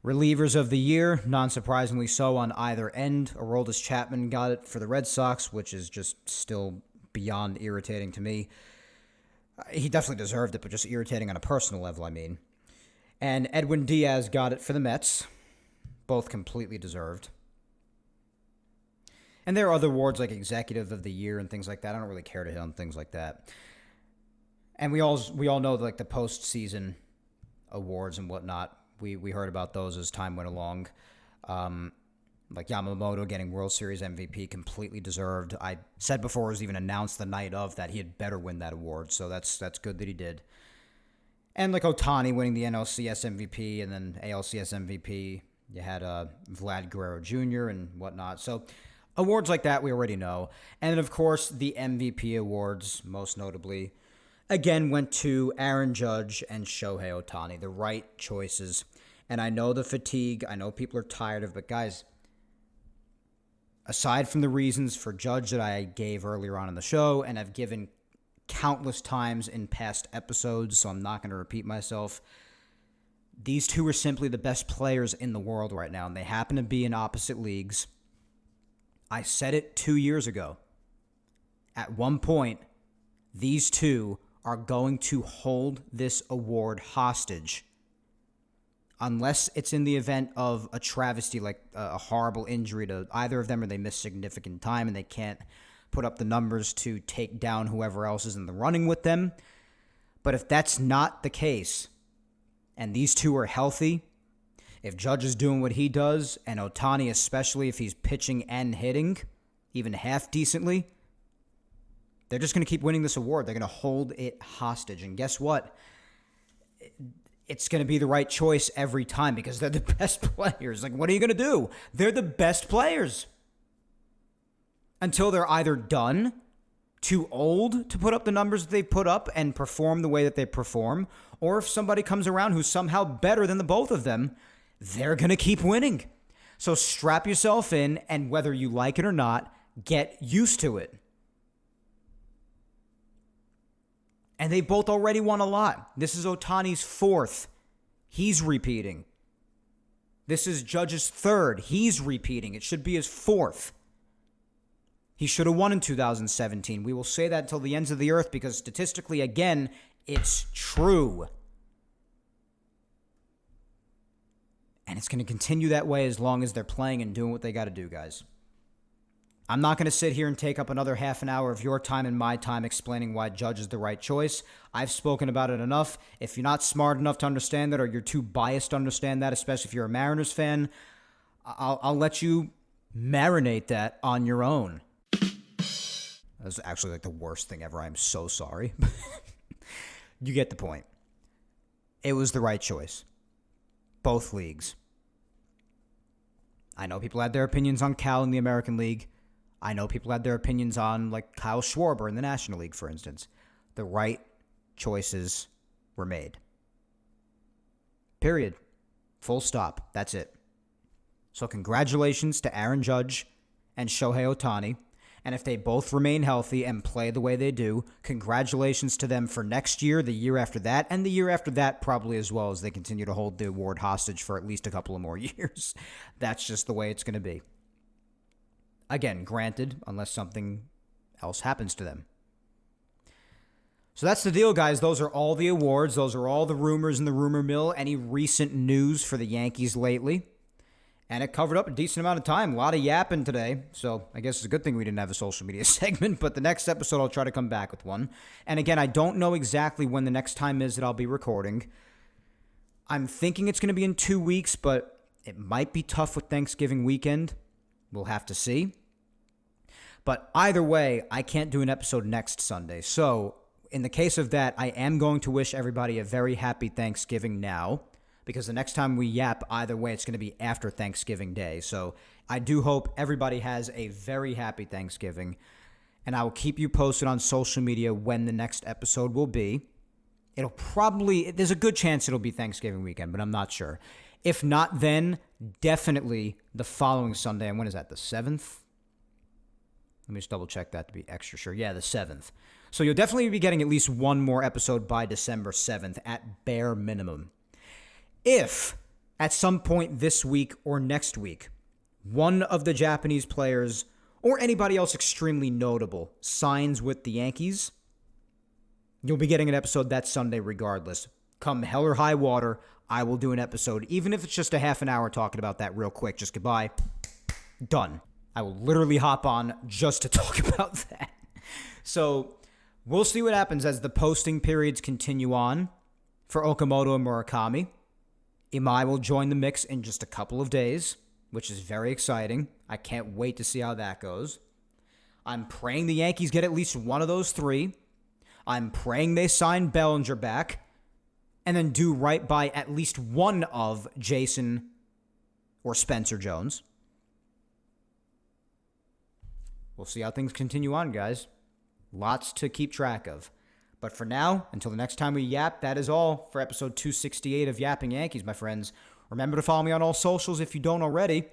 Relievers of the year, non-surprisingly so on either end. Aroldis Chapman got it for the Red Sox, which is just still beyond irritating to me. He definitely deserved it, but just irritating on a personal level, I mean. And Edwin Diaz got it for the Mets. Both completely deserved. And there are other awards like Executive of the Year and things like that. I don't really care to hit on things like that. And we all know like the postseason awards and whatnot. We heard about those as time went along. Like Yamamoto getting World Series MVP, completely deserved. I said before it was even announced the night of that he had better win that award, so that's good that he did. And like Ohtani winning the NLCS MVP and then ALCS MVP. You had Vlad Guerrero Jr. and whatnot. So awards like that we already know. And then, of course, the MVP awards, most notably, again went to Aaron Judge and Shohei Ohtani, the right choices. And I know the fatigue, I know people are tired of it, but guys, aside from the reasons for Judge that I gave earlier on in the show, and I've given countless times in past episodes, so I'm not going to repeat myself, these two are simply the best players in the world right now, and they happen to be in opposite leagues. I said it 2 years ago. At one point, these two are going to hold this award hostage unless it's in the event of a travesty, like a horrible injury to either of them, or they miss significant time and they can't put up the numbers to take down whoever else is in the running with them. But if that's not the case, and these two are healthy, if Judge is doing what he does, and Ohtani especially if he's pitching and hitting, even half decently, they're just going to keep winning this award. They're going to hold it hostage. And guess what? It's going to be the right choice every time because they're the best players. Like, what are you going to do? They're the best players. until they're either done, too old to put up the numbers that they put up and perform the way that they perform, or if somebody comes around who's somehow better than the both of them, they're going to keep winning. So strap yourself in, and whether you like it or not, get used to it. And they both already won a lot. This is Ohtani's fourth. He's repeating. This is Judge's third. He's repeating. It should be his fourth. He should have won in 2017. We will say that until the ends of the earth because statistically, again, it's true. And it's going to continue that way as long as they're playing and doing what they got to do, guys. I'm not going to sit here and take up another half an hour of your time and my time explaining why Judge is the right choice. I've spoken about it enough. If you're not smart enough to understand that or you're too biased to understand that, especially if you're a Mariners fan, I'll let you marinate that on your own. That was actually like the worst thing ever. I'm so sorry. You get the point. It was the right choice. Both leagues. I know people had their opinions on Cal in the American League. I know people had their opinions on, like, Kyle Schwarber in the National League, for instance. The right choices were made. Period. Full stop. That's it. So congratulations to Aaron Judge and Shohei Ohtani. And if they both remain healthy and play the way they do, congratulations to them for next year, the year after that, and the year after that probably as well, as they continue to hold the award hostage for at least a couple of more years. That's just the way it's going to be. Again, granted, unless something else happens to them. So that's the deal, guys. Those are all the awards. Those are all the rumors in the rumor mill. Any recent news for the Yankees lately. And it covered up a decent amount of time. A lot of yapping today. So I guess it's a good thing we didn't have a social media segment. But the next episode, I'll try to come back with one. And again, I don't know exactly when the next time is that I'll be recording. I'm thinking it's going to be in 2 weeks, but it might be tough with Thanksgiving weekend. We'll have to see. But either way, I can't do an episode next Sunday. So in the case of that, I am going to wish everybody a very happy Thanksgiving now. Because the next time we yap, either way, it's going to be after Thanksgiving Day. So I do hope everybody has a very happy Thanksgiving. And I will keep you posted on social media when the next episode will be. There's a good chance it'll be Thanksgiving weekend, but I'm not sure. If not, then definitely the following Sunday. And when is that, the 7th? Let me just double check that to be extra sure. Yeah, the 7th. So you'll definitely be getting at least one more episode by December 7th at bare minimum. If, at some point this week or next week, one of the Japanese players or anybody else extremely notable signs with the Yankees, you'll be getting an episode that Sunday regardless. Come hell or high water, I will do an episode, even if it's just a half an hour talking about that real quick. Just goodbye. Done. I will literally hop on just to talk about that. So we'll see what happens as the posting periods continue on for Okamoto and Murakami. Imai will join the mix in just a couple of days, which is very exciting. I can't wait to see how that goes. I'm praying the Yankees get at least one of those three. I'm praying they sign Bellinger back and then do right by at least one of Jason or Spencer Jones. We'll see how things continue on, guys. Lots to keep track of. But for now, until the next time we yap, that is all for episode 268 of Yapping Yankees, my friends. Remember to follow me on all socials if you don't already.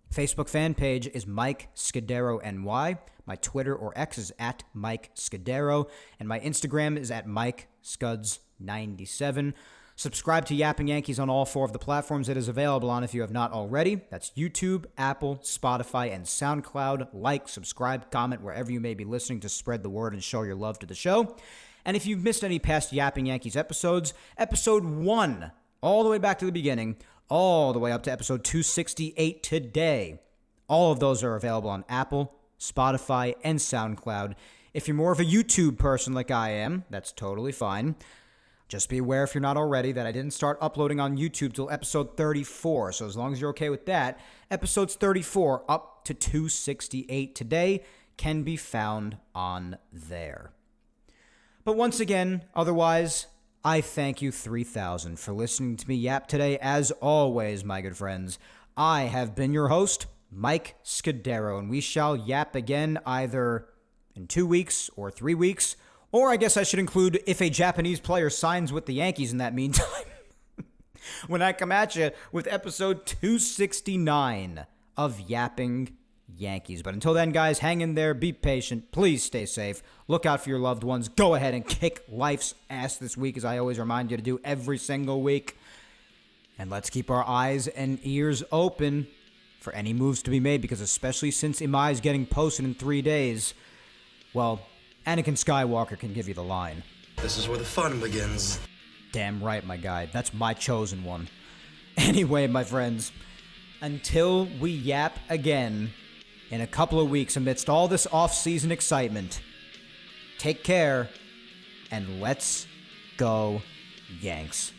Facebook fan page is Mike Scudero NY. My Twitter or X is at Mike Scudero. And my Instagram is at Mike Scuds97. Subscribe to Yapping Yankees on all 4 of the platforms it is available on if you have not already. That's YouTube, Apple, Spotify, and SoundCloud. Like, subscribe, comment wherever you may be listening to spread the word and show your love to the show. And if you've missed any past Yapping Yankees episodes, episode 1, all the way back to the beginning, all the way up to episode 268 today, all of those are available on Apple, Spotify, and SoundCloud. If you're more of a YouTube person like I am, that's totally fine. Just be aware, if you're not already, that I didn't start uploading on YouTube till episode 34. So as long as you're okay with that, episodes 34 up to 268 today can be found on there. But once again, otherwise, I thank you 3,000 for listening to me yap today. As always, my good friends, I have been your host, Mike Scudero, and we shall yap again either in 2 weeks or 3 weeks, or I guess I should include if a Japanese player signs with the Yankees in that meantime. When I come at you with episode 269 of Yapping Yankees. But until then, guys, hang in there, be patient, please stay safe, look out for your loved ones, go ahead and kick life's ass this week, as I always remind you to do every single week. And let's keep our eyes and ears open for any moves to be made, because especially since Imai is getting posted in 3 days, well, Anakin Skywalker can give you the line. This is where the fun begins. Damn right, my guy. That's my chosen one. Anyway, my friends, until we yap again in a couple of weeks amidst all this off-season excitement, take care, and let's go Yanks.